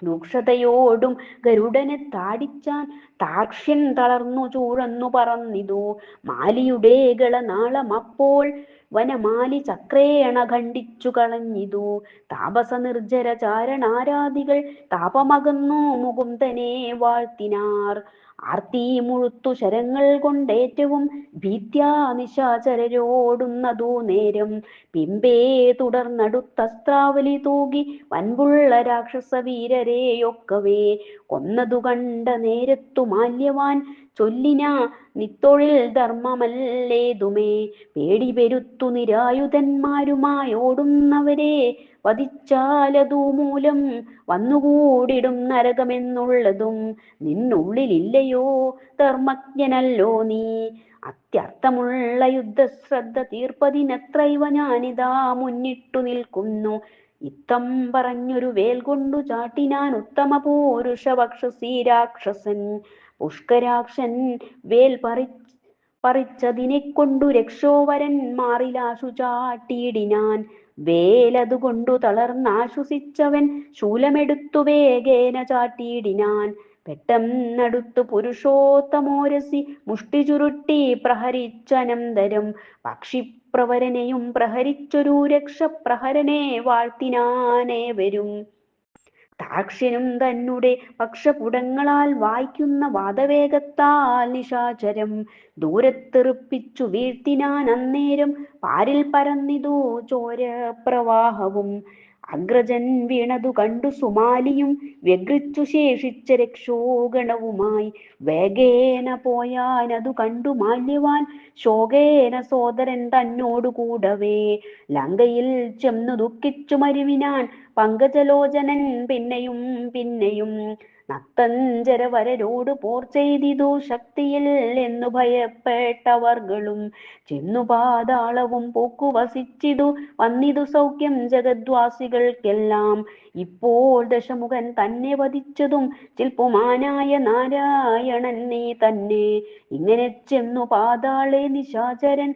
രൂക്ഷതയോടും ഗരുഡനെ താടിച്ചാൻ. താർക്ഷ്യൻ തളർന്നു ചൂഴന്നു പറന്നിതു മാലിയുടെ ഗളനാളം. അപ്പോൾ വനമാലി ചക്രേണ ഖണ്ഡിച്ചു കളഞ്ഞിതു. താപസ നിർജ്ജര ചാരണാരാദികൾ താപമകന്നു മുകുന്ദനെ വാഴ്ത്തിനാർ. ആർത്തി മുഴുത്തു ശരങ്ങൾ കൊണ്ടേറ്റവും ഭീത്യാ നിശാചരരോടുന്നതു നേരം. പിമ്പേ തുടർന്നടുത്തസ്ത്രാവലി തൂകി വൻപുള്ള രാക്ഷസ വീരരെയൊക്കവേ കൊന്നതു കണ്ട നേരത്തു മാല്യവാൻ ചൊല്ലിനാ നിത്തൊഴിൽ ധർമ്മമല്ലേതുമേ. പേടി പെരുത്തു നിരായുധന്മാരുമായോടുന്നവരെ വധിച്ചാലതു മൂലം വന്നുകൂടിടും നരകമെന്നുള്ളതും നിന്നുള്ളിലില്ലയോ ധർമ്മജ്ഞനല്ലോ നീ. അത്യർത്ഥമുള്ള യുദ്ധശ്രദ്ധ തീർപ്പതിനത്രൈവ ഞാനിതാ മുന്നിട്ടു നിൽക്കുന്നു. ഇത്തം പറഞ്ഞൊരു വേൽ കൊണ്ടു ചാട്ടിനാൻ ഉത്തമ പൂരുഷ വക്ഷസി രാക്ഷസൻ. പുഷ്കരാക്ഷൻ വേൽ പറിച്ചതിനെ കൊണ്ടു രക്ഷോവരൻ മാറിലാശു ചാട്ടിയിടിനാൻ. വേലതുകൊണ്ടു തളർന്നാശ്വസിച്ചവൻ ശൂലമെടുത്തു വേഗേന ചാട്ടിയിടിനാൻ. പെട്ടെന്നടുത്തു പുരുഷോത്തമോരസി മുഷ്ടി ചുരുട്ടി പ്രഹരിച്ചനന്തരം പക്ഷിപ്രവരനെയും പ്രഹരിച്ചൊരു രക്ഷപ്രഹരനെ വാഴ്ത്തിനാനേവരും. താക്ഷ്യനും തന്നെ പക്ഷപുടങ്ങളാൽ വായിക്കുന്ന വാദവേഗത്താൽ നിശാചരം ദൂരത്തെറിപ്പിച്ചു വീഴ്ത്തിനാൻ. അന്നേരം പാരിൽ പരന്നിതു ചോരപ്രവാഹവും. അഗ്രജൻ വീണതു കണ്ടു സുമാലിയും വ്യഗ്രിച്ചു ശേഷിച്ച രക്ഷോഗണവുമായി വേഗേന പോയാനതു കണ്ടു മാല്യവാൻ ശോകേന സോദരൻ തന്നോടു കൂടവേ ലങ്കയിൽ ചെന്നു ദുഃഖിച്ചു മരുവിനാൻ. പങ്കജലോചനൻ പിന്നെയും പിന്നെയും നക്തഞ്ചരവരരോട് പോർ ചെയ്തിതു ശക്തിയിൽ എന്നു ഭയപ്പെട്ടവർകളും ചെന്നു പാതാളവും പോക്കു വസിച്ചിതു വന്നിതു സൗഖ്യം ജഗദ്വാസികൾക്കെല്ലാം. ഇപ്പോൾ ദശമുഖൻ തന്നെ വധിച്ചതും ചിൽപ്പുമാനായ നാരായണൻ നീ തന്നെ. ഇങ്ങനെ ചെന്നു പാതാളെ നിശാചരൻ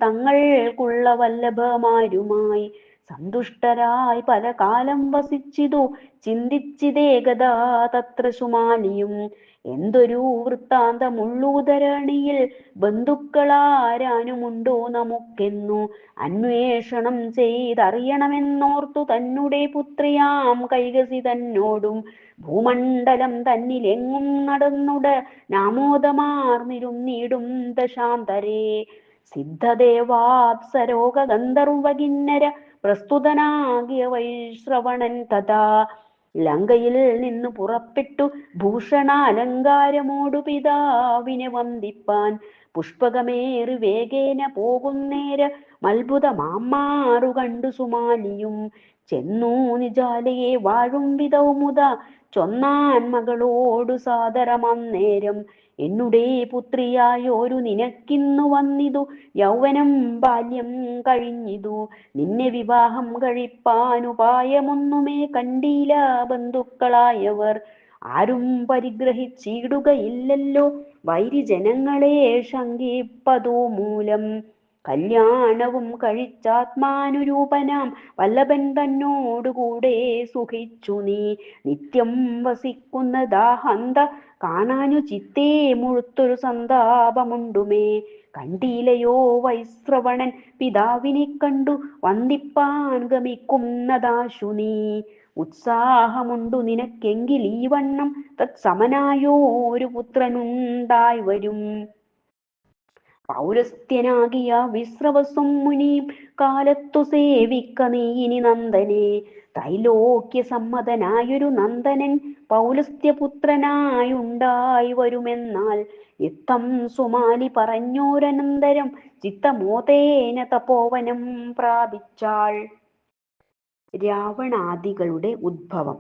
തങ്ങൾക്കുള്ള വല്ലഭമാരുമായി സന്തുഷ്ടരായി പല കാലം വസിച്ചിതു ചിന്തിച്ചിതേകഥാ തത്ര സുമാലിയും. എന്തൊരു വൃത്താന്തമുള്ളൂതരണിയിൽ ബന്ധുക്കളാരാനുമുണ്ടോ നമുക്കെന്നു അന്വേഷണം ചെയ്തറിയണമെന്നോർത്തു തന്നെ പുത്രിയാം കൈകസി തന്നോടും ഭൂമണ്ഡലം തന്നിലെങ്ങും നടന്നുട നാമോദമാർന്നിരുന്നിടും ദശാന്തരേ. സിദ്ധദേവാപ്സരോഗ ഗന്ധർവകിന്നര പ്രസ്തുതനാകിയ വൈശ്രവണൻ തഥാ ലങ്കയിൽ നിന്നു പുറപ്പെട്ടു ഭൂഷണാലങ്കാരമോടു പിതാവിനെ വന്ദിപ്പാൻ പുഷ്പകമേറി വേഗേന പോകുന്നേര അത്ഭുതമാമാറു കണ്ടു സുമാലിയും. ചെന്നു നിജാലയെ വാഴും വിധവുമുത ചൊന്നാൻ മകളോടു സാദരമന്നേരം. എന്നുടേ പുത്രിയായോരു നിനക്കിന്നു വന്നിതു യൗവനം ബാല്യം കഴിഞ്ഞിതു. നിന്നെ വിവാഹം കഴിപ്പാനുപായമൊന്നുമേ കണ്ടീല ബന്ധുക്കളായവർ. ആരും പരിഗ്രഹിച്ചിടുകയില്ലല്ലോ വൈരിജനങ്ങളെ ശങ്കിപ്പതു മൂലം. കല്യാണവും കഴിച്ചാത്മാനുരൂപനാം വല്ലഭൻ തന്നോടുകൂടെ സുഖിച്ചു നീ. നിത്യം വസിക്കുന്നതാഹന്ത കാണാനു ചിത്തേ മുഴുത്തൊരു സന്താപമുണ്ടുമേ. കണ്ടീലയോ വൈശ്രവണൻ പിതാവിനെ കണ്ടു വന്ദിപ്പാൻ ഗമിക്കുന്നതാശു നീ. ഉത്സാഹമുണ്ടു നിനക്കെങ്കിൽ ഈ വണ്ണം തത്സമനായോരു പുത്രനുണ്ടായി വരും. പൗരസ്ത്യനാകിയ വിശ്രവസ്വം മുനിയും കാലത്തു സേവിക്ക നീ ഇനി നന്ദനെ. ത്രൈലോക്യ സമ്മതനായൊരു നന്ദനൻ പൗലസ്ത്യപുത്രനായുണ്ടായി വരുമെന്നാൽ. ഇത്തം സുമാലി പറഞ്ഞോരനന്തരം ചിത്തമോദേന തപോവനം പ്രാപിച്ചാൾ. രാവണാദികളുടെ ഉദ്ഭവം.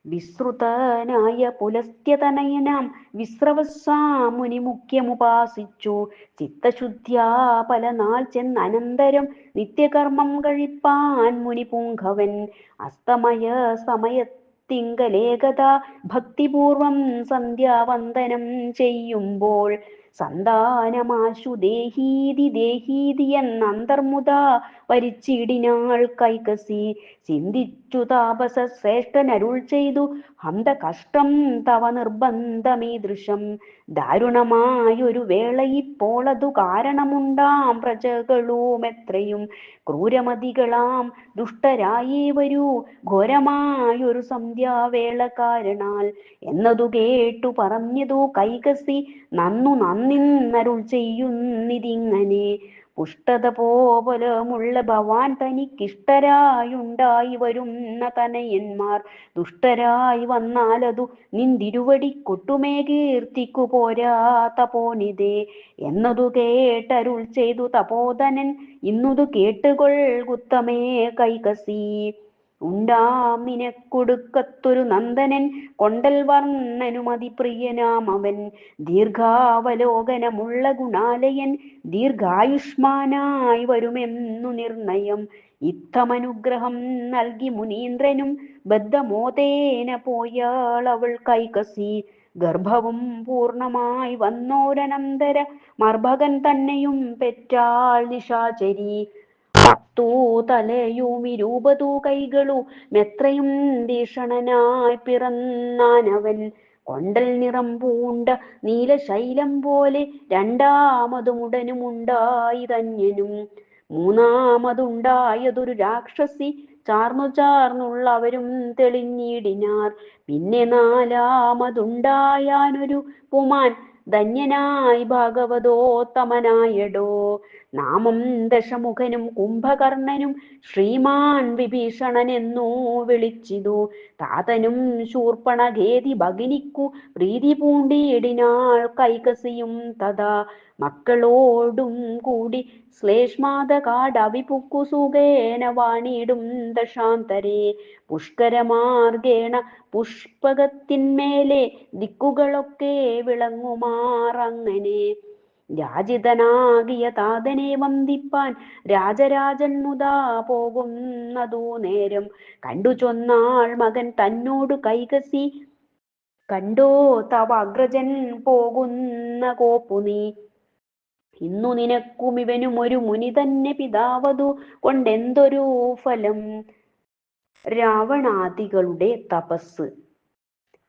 വിശ്രുതനായ പുലസ്ത്യതനയനാം വിശ്രവസ്വാമുനി മുഖ്യമുപാസിച്ചു. ചിത്തശുദ്ധ്യാ പല നാൾ ചെന്നനന്തരം നിത്യകർമ്മം കഴിപ്പാൻ മുനിപുങ്കവൻ. അസ്തമയ സമയത്തിങ്കലേകഥാ ഭക്തിപൂർവം സന്ധ്യാവന്ദനം ചെയ്യുമ്പോൾ. സന്താനമാശു ദേഹീതി ദേഹീതി എന്നന്തർമുദാ വരിച്ചിടിനാൾ കൈകസി. ചിന്തിച്ചു താപസ ശ്രേഷ്ഠനരുൾ ചെയ്തു ഹന്ത കഷ്ടം തവ നിർബന്ധമീദൃശം. ദാരുണമായൊരു വേള ഇപ്പോളതു കാരണമുണ്ടാം പ്രജകളുമെത്രയും ക്രൂരമതികളാം ദുഷ്ടരായേ വരൂ ഘോരമായൊരു സന്ധ്യാവേള കാരണാൽ. എന്നതു കേട്ടു പറഞ്ഞതു കൈകസി നന്നു നന്നിന്നരുൾ ചെയ്യുന്നിതിങ്ങനെ. പുഷ്ടത പോലമുള്ള ഭവാൻ തനിക്കിഷ്ടരായുണ്ടായി വരുന്ന തനയന്മാർ ദുഷ്ടരായി വന്നാലതു നിന്തിരുവടിക്കൊട്ടുമേ കീർത്തിക്കു പോരാ തപോനിതേ. എന്നതു കേട്ടരുൾ ചെയ്തു തപോധനൻ ഇന്നുതു കേട്ടുകൊൾകുത്തമേ കൈകസി. ഉണ്ടാം നിനക്കൊടുക്കത്തൊരു നന്ദനൻ കൊണ്ടൽ വർണ്ണനുമതിപ്രിയനാം അവൻ. ദീർഘാവലോകനമുള്ള ഗുണാലയൻ ദീർഘായുഷ്മാനായി വരുമെന്നു നിർണയം. ഇത്തമനുഗ്രഹം നൽകി മുനീന്ദ്രനും ബദ്ധമോദേന പോയാളവൾ കൈകസി. ഗർഭവും പൂർണമായി വന്നോരനന്തര മർഭകൻ തന്നെയും പെറ്റാൾ നിശാചരി. 10 തലയും 20 കൈകളും എത്രയും ഭീഷണനായി പിറന്നാനവൻ. കൊണ്ടൽ നിറം പൂണ്ട നീലശൈലം പോലെ രണ്ടാമതുമുടനുമുണ്ടായി ധന്യനും. മൂന്നാമതുണ്ടായതൊരു രാക്ഷസി ചാർന്നു ചാർന്നുള്ളവരും തെളിഞ്ഞിടിനാർ. പിന്നെ നാലാമതുണ്ടായാനൊരു പുമാൻ ധന്യനായി ഭാഗവതോത്തമനായടോ. നാമം ദശമുഖനും കുംഭകർണനും ശ്രീമാൻ വിഭീഷണൻ എന്നോ വിളിച്ചിതു. താതനും ശൂർപ്പണഖേദി ഭഗിനിക്കു പ്രീതി പൂണ്ടിയിടിനാൾ കൈകസിയും തഥാ. മക്കളോടും കൂടി ശ്ലേഷ്മാതകാടവിപുക്കു സുഖേന വാണിടും ദശാന്തരേ. പുഷ്കരമാർഗേണ പുഷ്പകത്തിന്മേലെ ദിക്കുകളൊക്കെ വിളങ്ങുമാറങ്ങനെ. രാജിതനാകിയ താതനെ വന്ദിപ്പാൻ രാജരാജൻ മുതാ പോകുന്നതു നേരം. കണ്ടു ചൊന്നാൾ മകൻ തന്നോടു കൈകസി കണ്ടോ തവ അഗ്രജൻ പോകുന്ന കോപ്പു നീ. ഇന്നു നിനക്കും ഇവനും ഒരു മുനി തന്നെ പിതാവതു കൊണ്ടെന്തൊരു ഫലം. രാവണാദികളുടെ തപസ്.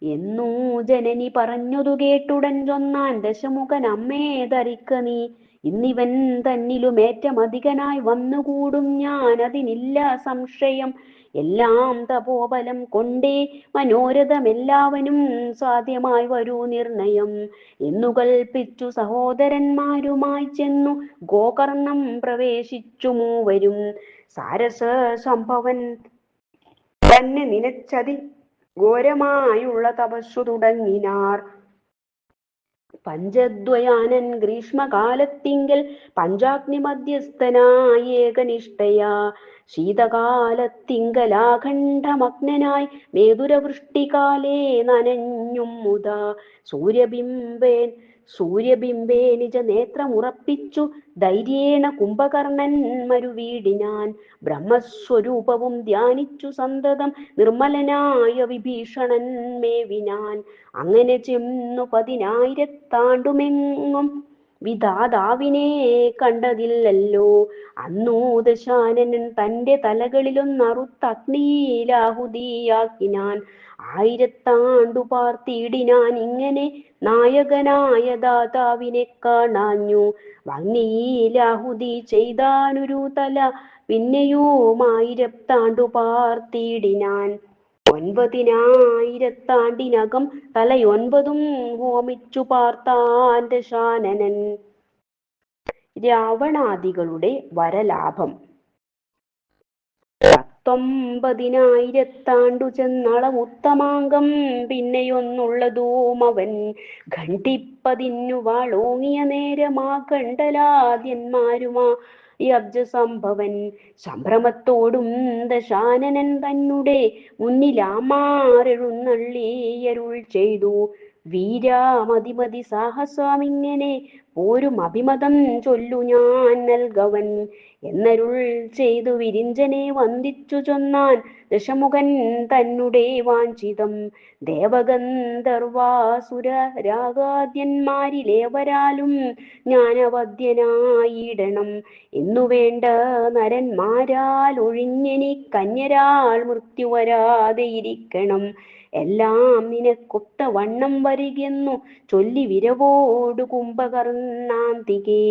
എന്നൂ ജനനി പറഞ്ഞതു കേട്ടുടൻ ചൊന്നാൻ ദശമുഖൻ അമ്മേ ധരിക്ക നീ. ഇന്നിവൻ തന്നിലുമേറ്റമധികനായി വന്നുകൂടും ഞാൻ അതിനില്ല സംശയം. എല്ലാം തപോബലം കൊണ്ടേ മനോരഥമെല്ലാവനും സാധ്യമായി വരൂ നിർണയം എന്നു കൽപ്പിച്ചു സഹോദരന്മാരുമായി ചെന്നു ഗോകർണം പ്രവേശിച്ചു മൂവരും. സാരസ സംഭവൻ തന്നെ നിനച്ചതി ഘോരമായുള്ള തപസ്സു തുടങ്ങിനാർ. പഞ്ചദ്വയാനൻ ഗ്രീഷ്മകാലത്തിങ്കൽ പഞ്ചാഗ്നി മധ്യസ്ഥനായി ഏകനിഷ്ഠയാ ശീതകാലത്തിങ്കലാഖണ്ഡമഗ്നനായി മേതുരവൃഷ്ടികാലേ നനഞ്ഞും മുതാ സൂര്യബിംബേ നിജ നേത്രമുറപ്പിച്ചു ധൈര്യേണ കുംഭകർണൻ മരുവീടിനാൻ ബ്രഹ്മസ്വരൂപവും ധ്യാനിച്ചു സന്തതം നിർമ്മലനായ വിഭീഷണൻ മേവിനാൻ. അങ്ങനെ ചെന്നു 10,000 വിധാതാവിനെ കണ്ടതില്ലല്ലോ. അന്നു ദശാനനൻ തന്റെ തലകളിലൊന്നറുത്തഗ്നിയിലാഹുതിയാക്കിനാൻ. 1000 പാർത്തിയിടിനാൻ ഇങ്ങനെ നായകനായ ദാതാവിനെ കാണാഞ്ഞു. അഗ്നിയിലാഹുതി ചെയ്താനൊരു തല പിന്നെയും 1000 പാർത്തിയിടിനാൻ. 9,000 തല 9 ഹോമിച്ചു പാർത്താൻ ദശാനനൻ. രാവണാദികളുടെ വരലാഭം. 19,000 ചെന്നളമുത്തമാംഗം പിന്നെയൊന്നുള്ളതും അവൻ ഖണ്ഡിപ്പതിന്നു വാളോങ്ങിയ നേരമാ ഖണ്ഡലാദ്യന്മാരുമാ അബ്ജസംഭവൻ. സംഭ്രമത്തോടും ദശാനനൻ തന്നെ മുന്നിലാമാറെഴുന്നള്ളിയരുൾ ചെയ്തു. വീരാമതിമതി സാഹസമിങ്ങനെ പോരും അഭിമതം ചൊല്ലു ഞാൻ നൽകവൻ എന്നരുൾ ചെയ്തു വിരിഞ്ചനെ വന്ദിച്ചു ചൊന്നാൻ ദശമുഖൻ തന്നെ വാഞ്ചിതം. ദേവഗന്ധർവാസുരരാഗാദ്യന്മാരിലേവരാലും ജ്ഞാനവദ്യനായിടണം എന്നുവേണ്ട നരന്മാരാൽ ഒഴിഞ്ഞെനി കന്യരാൽ മൃത്യു വരാതെ ഇരിക്കണം. എല്ലാം നിനക്കൊത്ത വണ്ണം വരികെന്നു ചൊല്ലി വിരവോടു കുംഭകർണാന്തികെ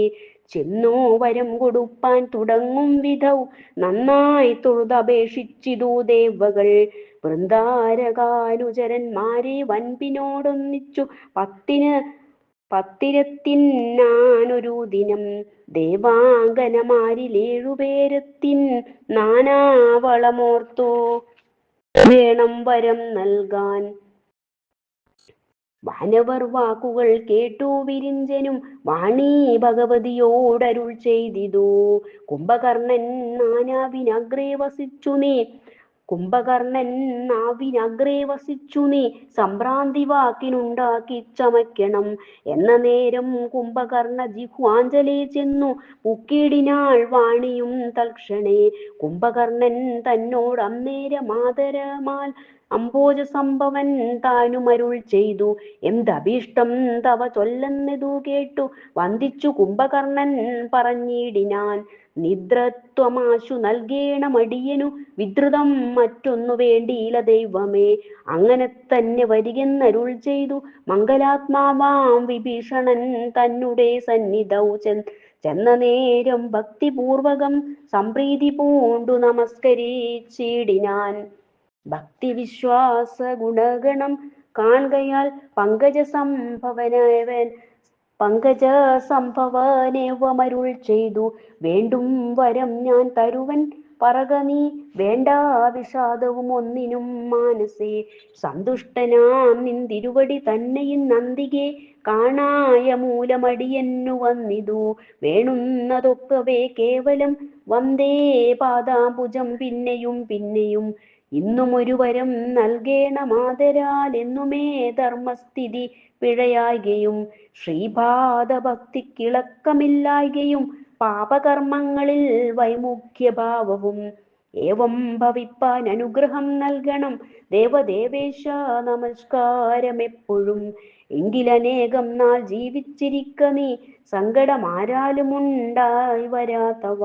ചെന്നോ വരം കൊടുപ്പാൻ തുടങ്ങും വിധൗ നന്നായി തൊഴുതപേക്ഷിച്ചിതു ദേവകൾ. വൃന്ദാരകാനുചരന്മാരെ വൻപിനോടൊന്നിച്ചു 10,000 ദിനം. ദേവാംഗനമാരിൽ 7 നാനാവളമോർത്തു വേണം വരം നൽകാൻ. വാനവർ വാക്കുകൾ കേട്ടു വിരിഞ്ചനും വാണി ഭഗവതിയോടരുൾ ചെയ്തിതു. കുംഭകർണൻ നാവിനഗ്രേ വസിച്ചു നീ സംഭ്രാന്തി വാക്കിനുണ്ടാക്കി ചമയ്ക്കണം എന്ന നേരം കുംഭകർണ ജിഹ്വാഞ്ജലി ചെന്നു പുക്കിടിനാൾ വാണിയും തൽക്ഷണേ. കുംഭകർണൻ തന്നോട് അന്നേരമാതരമാൽ അംബോജ സംഭവൻ താനുമരുൾ ചെയ്തു. എന്തഭീഷ്ടം തവ ചൊല്ലെന്നതു കേട്ടു വന്ദിച്ചു കുംഭകർണൻ പറഞ്ഞിടിനാൻ. നിദ്രത്വമാശു നൽകേണമടിയനു വിദ്രുതം മറ്റൊന്നു വേണ്ടിയില്ല ദൈവമേ. അങ്ങനെ തന്നെ വരികെന്നരുൾ ചെയ്തു മംഗലാത്മാവാം വിഭീഷണൻ തന്നെ സന്നിധൗ ചെന്ന നേരം ഭക്തിപൂർവകം സംപ്രീതി പൂണ്ടു നമസ്കരിച്ചിടിനാൻ. ഭക്തി വിശ്വാസ ഗുണഗണം കാൺകയാൽ പങ്കജസംഭവനേവമരുൾ ചെയ്തു. വേണ്ടും വരം ഞാൻ തരുവൻ പറക നീ വേണ്ട വിഷാദവും ഒന്നിനും മാനസേ. സന്തുഷ്ടനാം നിന്തിരുവടി തന്നെയും നന്ദികെ കാണായ മൂലമടിയെന്നു വന്നിതു. വേണുന്നതൊക്കവേ കേവലം വന്ദേ പാദാംബുജം പിന്നെയും ഇന്നും ഒരു വരം നൽകേണമാതരാൽ എന്നുമേ ധർമ്മസ്ഥിതി പിഴയാകുകയും ശ്രീപാദഭക്തിക്കിളക്കമില്ലായ്കയും പാപകർമ്മങ്ങളിൽ വൈമുഖ്യഭാവവും ഏവം ഭവിപ്പാൻ അനുഗ്രഹം നൽകണം ദേവദേവേശ. നമസ്കാരമെപ്പോഴും എങ്കിലനേകം നാൾ ജീവിച്ചിരിക്ക നീ സങ്കടമാരാലും ഉണ്ടായി വരാത്തവ.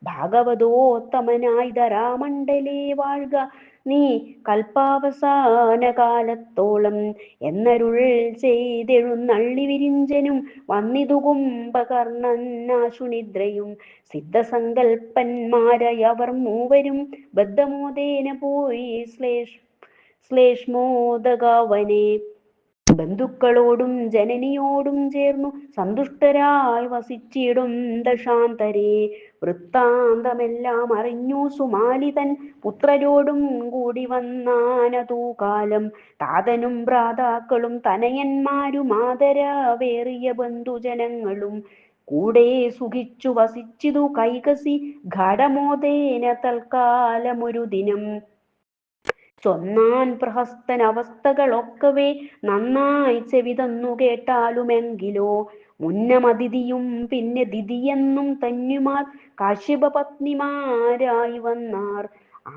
ഭാഗവതോത്തമനായി ധരാമണ്ഡലേ വാഴ്ക നീ കൽപ്പാവസാന കാലത്തോളം എന്നരുൾ ചെയ്തെഴുന്നള്ളി വിരിഞ്ചനും വന്നിതു കുംഭകർണനാശുനിദ്രയും. സിദ്ധസങ്കൽപ്പന്മാരായവർ മൂവരും ബദ്ധമോദേന പോയി ശ്ലേഷ്മോദകാവനെ ബന്ധുക്കളോടും ജനനിയോടും ചേർന്നു സന്തുഷ്ടരായി വസിച്ചിടും ദശാന്തരേ. വൃത്താന്തമെല്ലാം അറിഞ്ഞു സുമാലി തൻ പുത്രരോടും കൂടി വന്നാനതു കാലം. താതനും ഭ്രാതാക്കളും തനയന്മാരും ആദരവേറിയ ബന്ധുജനങ്ങളും കൂടെ സുഖിച്ചു വസിച്ചിതു കൈകസി ഘടമോദേന തൽക്കാലമൊരു ദിനം. ചൊന്നാൻ പ്രഹസ്തൻ അവസ്ഥകളൊക്കവേ നന്നായി ചെവിതന്നു കേട്ടാലുമെങ്കിലോ മുന്നമതിഥിയും പിന്നെ ദിതിയെന്നും തന്യുമാർ കാശ്യപ പത്നിമാരായി വന്നാർ.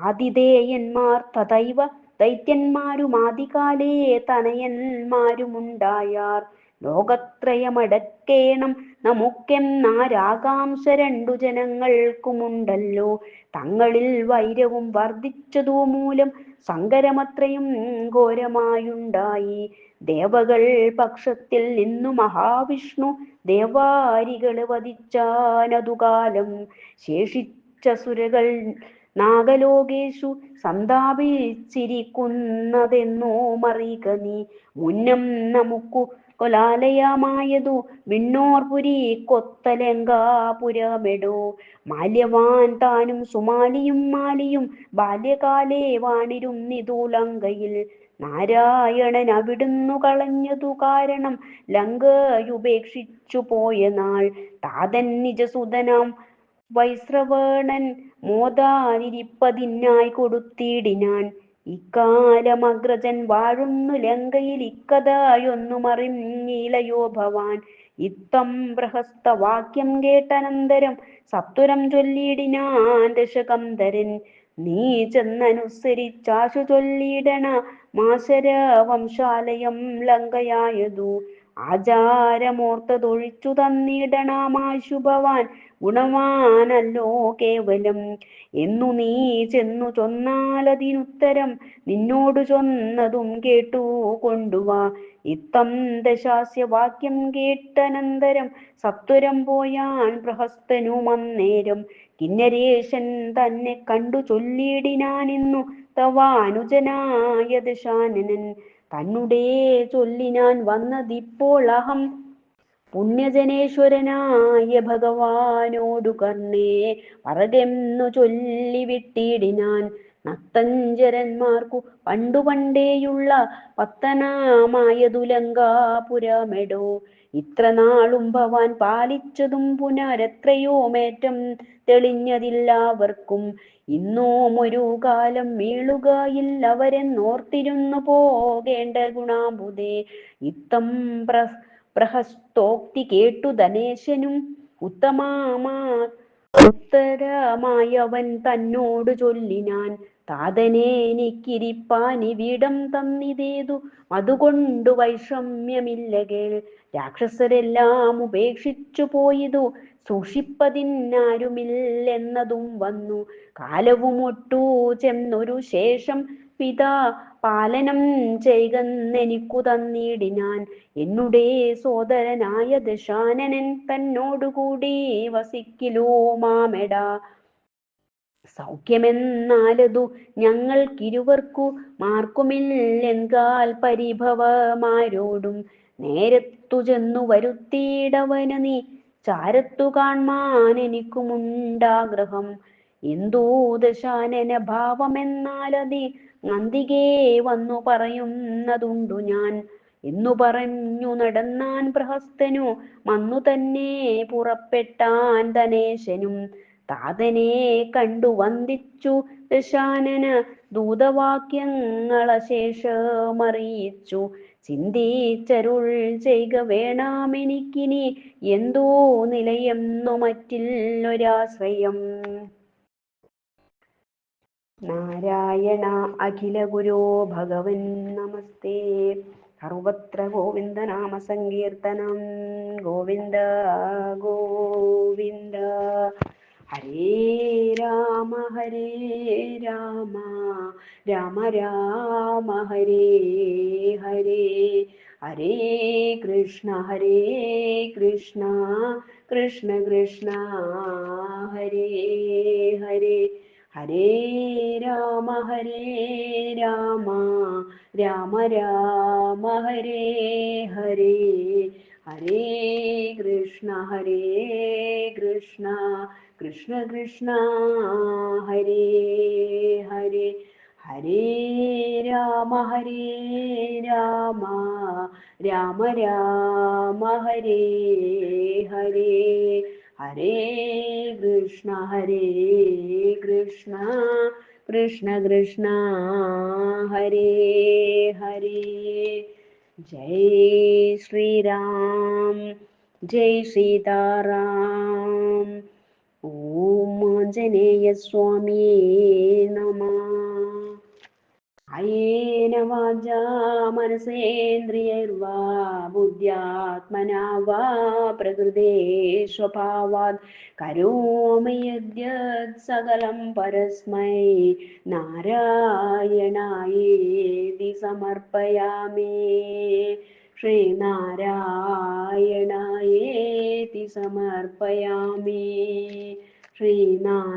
ആതിഥേയന്മാർ തഥൈവ ദൈത്യന്മാരും ആദികാലേ തനയന്മാരുമുണ്ടായാർ. ലോകത്രയമടക്കേണം നമുക്കെന്നാരാകാംക്ഷ രണ്ടു ജനങ്ങൾക്കുമുണ്ടല്ലോ. തങ്ങളിൽ വൈരവും വർദ്ധിച്ചതു മൂലം സങ്കരമത്രയും ഘോരമായുണ്ടായി. ദേവകൾ പക്ഷത്തിൽ നിന്നു മഹാവിഷ്ണു ദേവാരികളെ വധിച്ചാനതുകാലം. ശേഷിച്ച സുരകൾ നാഗലോകേഷു സന്താപിച്ചിരിക്കുന്നതെന്നോ മറിക നീ. മുന്നം നമുക്കു കൊലാലയമായതു വിണ്ണോർപുരി കൊത്തലങ്കാപുരമെടോ. മാല്യവാൻ താനും സുമാലിയും മാലിയും ബാല്യകാലേ വാണിരുന്നിതു ലങ്കയിൽ. നാരായണൻ അവിടുന്നു കളഞ്ഞതു കാരണം ലങ്കയുപേക്ഷിച്ചു പോയ നാൾ. താതൻ നിജസുതനാം വൈശ്രവണൻ മോദാനിരിപ്പതിനായി കൊടുത്തിടിനാൻ. ഇക്കാലമഗ്രജൻ വാഴുന്നു ലങ്കയിൽ ഇക്കഥയൊന്നുമറിഞ്ഞിലയോ ഭവാൻ. ഇത്തം പ്രഹസ്തവാക്യം കേട്ടനന്തരം സത്വരം ചൊല്ലിടിനാൻ ദശകന്ധരൻ. നീ ചെന്നനുസരിച്ചാശു ചൊല്ലിടണ മാശര വംശാലയം ലങ്കയായതു. ആചാരമോർത്തതൊഴിച്ചു തന്നിടണമാശു ഭവാൻ ഗുണവാനല്ലോ കേവലം. എന്നു നീ ചെന്നു ചൊന്നാലതിനുത്തരം നിന്നോടു ചൊന്നതും കേട്ടു കൊണ്ടുവാ. ഇത്തം ദശാസ്യവാക്യം കേട്ടനന്തരം സത്വരം പോയാൻ പ്രഹസ്തനുമന്നേരം. കിന്നരേശൻ തന്നെ കണ്ടു ചൊല്ലിടിനാനിന്നു തവാനുജനായ ദശാനനൻ. തന്നുടേ ചൊല്ലിനാൻ വന്നതിപ്പോൾ അഹം പുണ്യജനേശ്വരനായ ഭഗവാനോടു കർണേ പറകെന്നു ചൊല്ലിവിട്ടിടിനാൻ. നക്തഞ്ചരന്മാർക്കു പണ്ടുപണ്ടേയുള്ള പത്തനമായതു ലങ്കാപുരമെടോ. ഇത്ര നാളും ഭവാൻ പാലിച്ചതും പുനരെത്രയോ മേറ്റം തെളിഞ്ഞതില്ലാവർക്കും. ഇന്നോമൊരു കാലം വീളുകയില്ലവരെന്നോർത്തിരുന്നു പോകേണ്ട ഗുണാംബുദേ. ഇത്തം പ്രഹസ്തോക്തി കേട്ടു ധനേശനും ഉത്തരമായവൻ തന്നോടു ചൊല്ലിനാൻ. താതനെ എനിക്കിരിപ്പാനിവിടം തന്നിതേതു അതുകൊണ്ടു വൈഷമ്യമില്ലകേൾ. രാക്ഷസരെല്ലാം ഉപേക്ഷിച്ചു പോയിതു സൂക്ഷിപ്പതിനാരുമില്ലെന്നതും വന്നു. കാലവുമൊട്ടു ചെന്നൊരു ശേഷം പിതാ പാലനം ചെയ്കെന്നെനിക്കു തന്നിടിനാൻ. എന്നുടേ സോദരനായ ദശാനനൻ തന്നോടുകൂടി വസിക്കിലോ മാമെടാ. സൗഖ്യമെന്നാലതു ഞങ്ങൾക്കിരുവർക്കു മാർക്കുമില്ലെൻകാൽ പരിഭവമാരോടും. നേരത്തു ചെന്നു വരുത്തിയിടവന് നീ ചാരത്തു കാൺമാൻ എനിക്കുമുണ്ടാഗ്രഹം. എന്തോ ദശാനന ഭാവമെന്നാലതി നന്ദികേ വന്നു പറയുന്നതുണ്ടു ഞാൻ. എന്നു പറഞ്ഞു നടന്നാൻ പ്രഹസ്തനു. മന്നു തന്നെ പുറപ്പെട്ടാൻ ധനേശനും. താതനെ കണ്ടു വന്ദിച്ചു ദശാനന ദൂതവാക്യങ്ങളശേഷമറിയിച്ചു. ചിന്തിച്ചരുൾ ചെയ്ക വേണമെനിക്കിനി എന്തോ നിലയെന്നു മറ്റില്ലൊരാശ്രയം. നാരായണ അഖില ഗുരോ ഭഗവൻ നമസ്തേ. സർവത്ര ഗോവിന്ദനാമ സങ്കീർത്തനം. ഗോവിന്ദ ഗോവിന്ദ. ഹരേ രാമ രാമ രാമ ഹരേ ഹരേ. ഹരേ കൃഷ്ണ കൃഷ്ണ കൃഷ്ണ ഹരേ ഹരേ. ഹരേ രാമ രാമ രാമ ഹരേ ഹരേ. ഹരേ കൃഷ്ണ കൃഷ്ണ കൃഷ്ണ ഹരേ ഹരേ ഹരേ രാമ രാമ രാമ ഹരേ ഹരേ ഹരേ കൃഷ്ണ കൃഷ്ണ കൃഷ്ണ ഹരേ ഹരേ ജയ് ശ്രീരാം ജയ് സീതാറാം ഓം ആഞ്ജനേയ സ്വാമിയേ നമഃ കായേന വാചാ മനസേന്ദ്രിയൈർവാ ബുദ്ധ്യാത്മനാ വാ പ്രകൃതേ സ്വഭാവാത് കരോമി യദ്യത് സകലം പരസ്മൈ നാരായണായേതി സമർപ്പയാമി ശ്രീനാരായണായേതി സമർപ്പയാമി ശ്രീനാരായണായേതി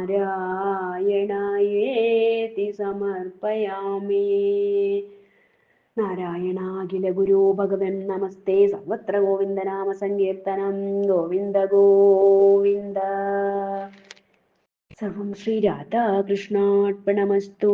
സമർപ്പയാമി നാരായണാഖില ഗുരു ഭഗവൻ നമസ്തേ സർവത്ര ഗോവിന്ദനാമ സങ്കീർത്തനം ഗോവിന്ദ ഗോവിന്ദ സർവം ശ്രീ രാധാകൃഷ്ണാർപ്പണമസ്തു.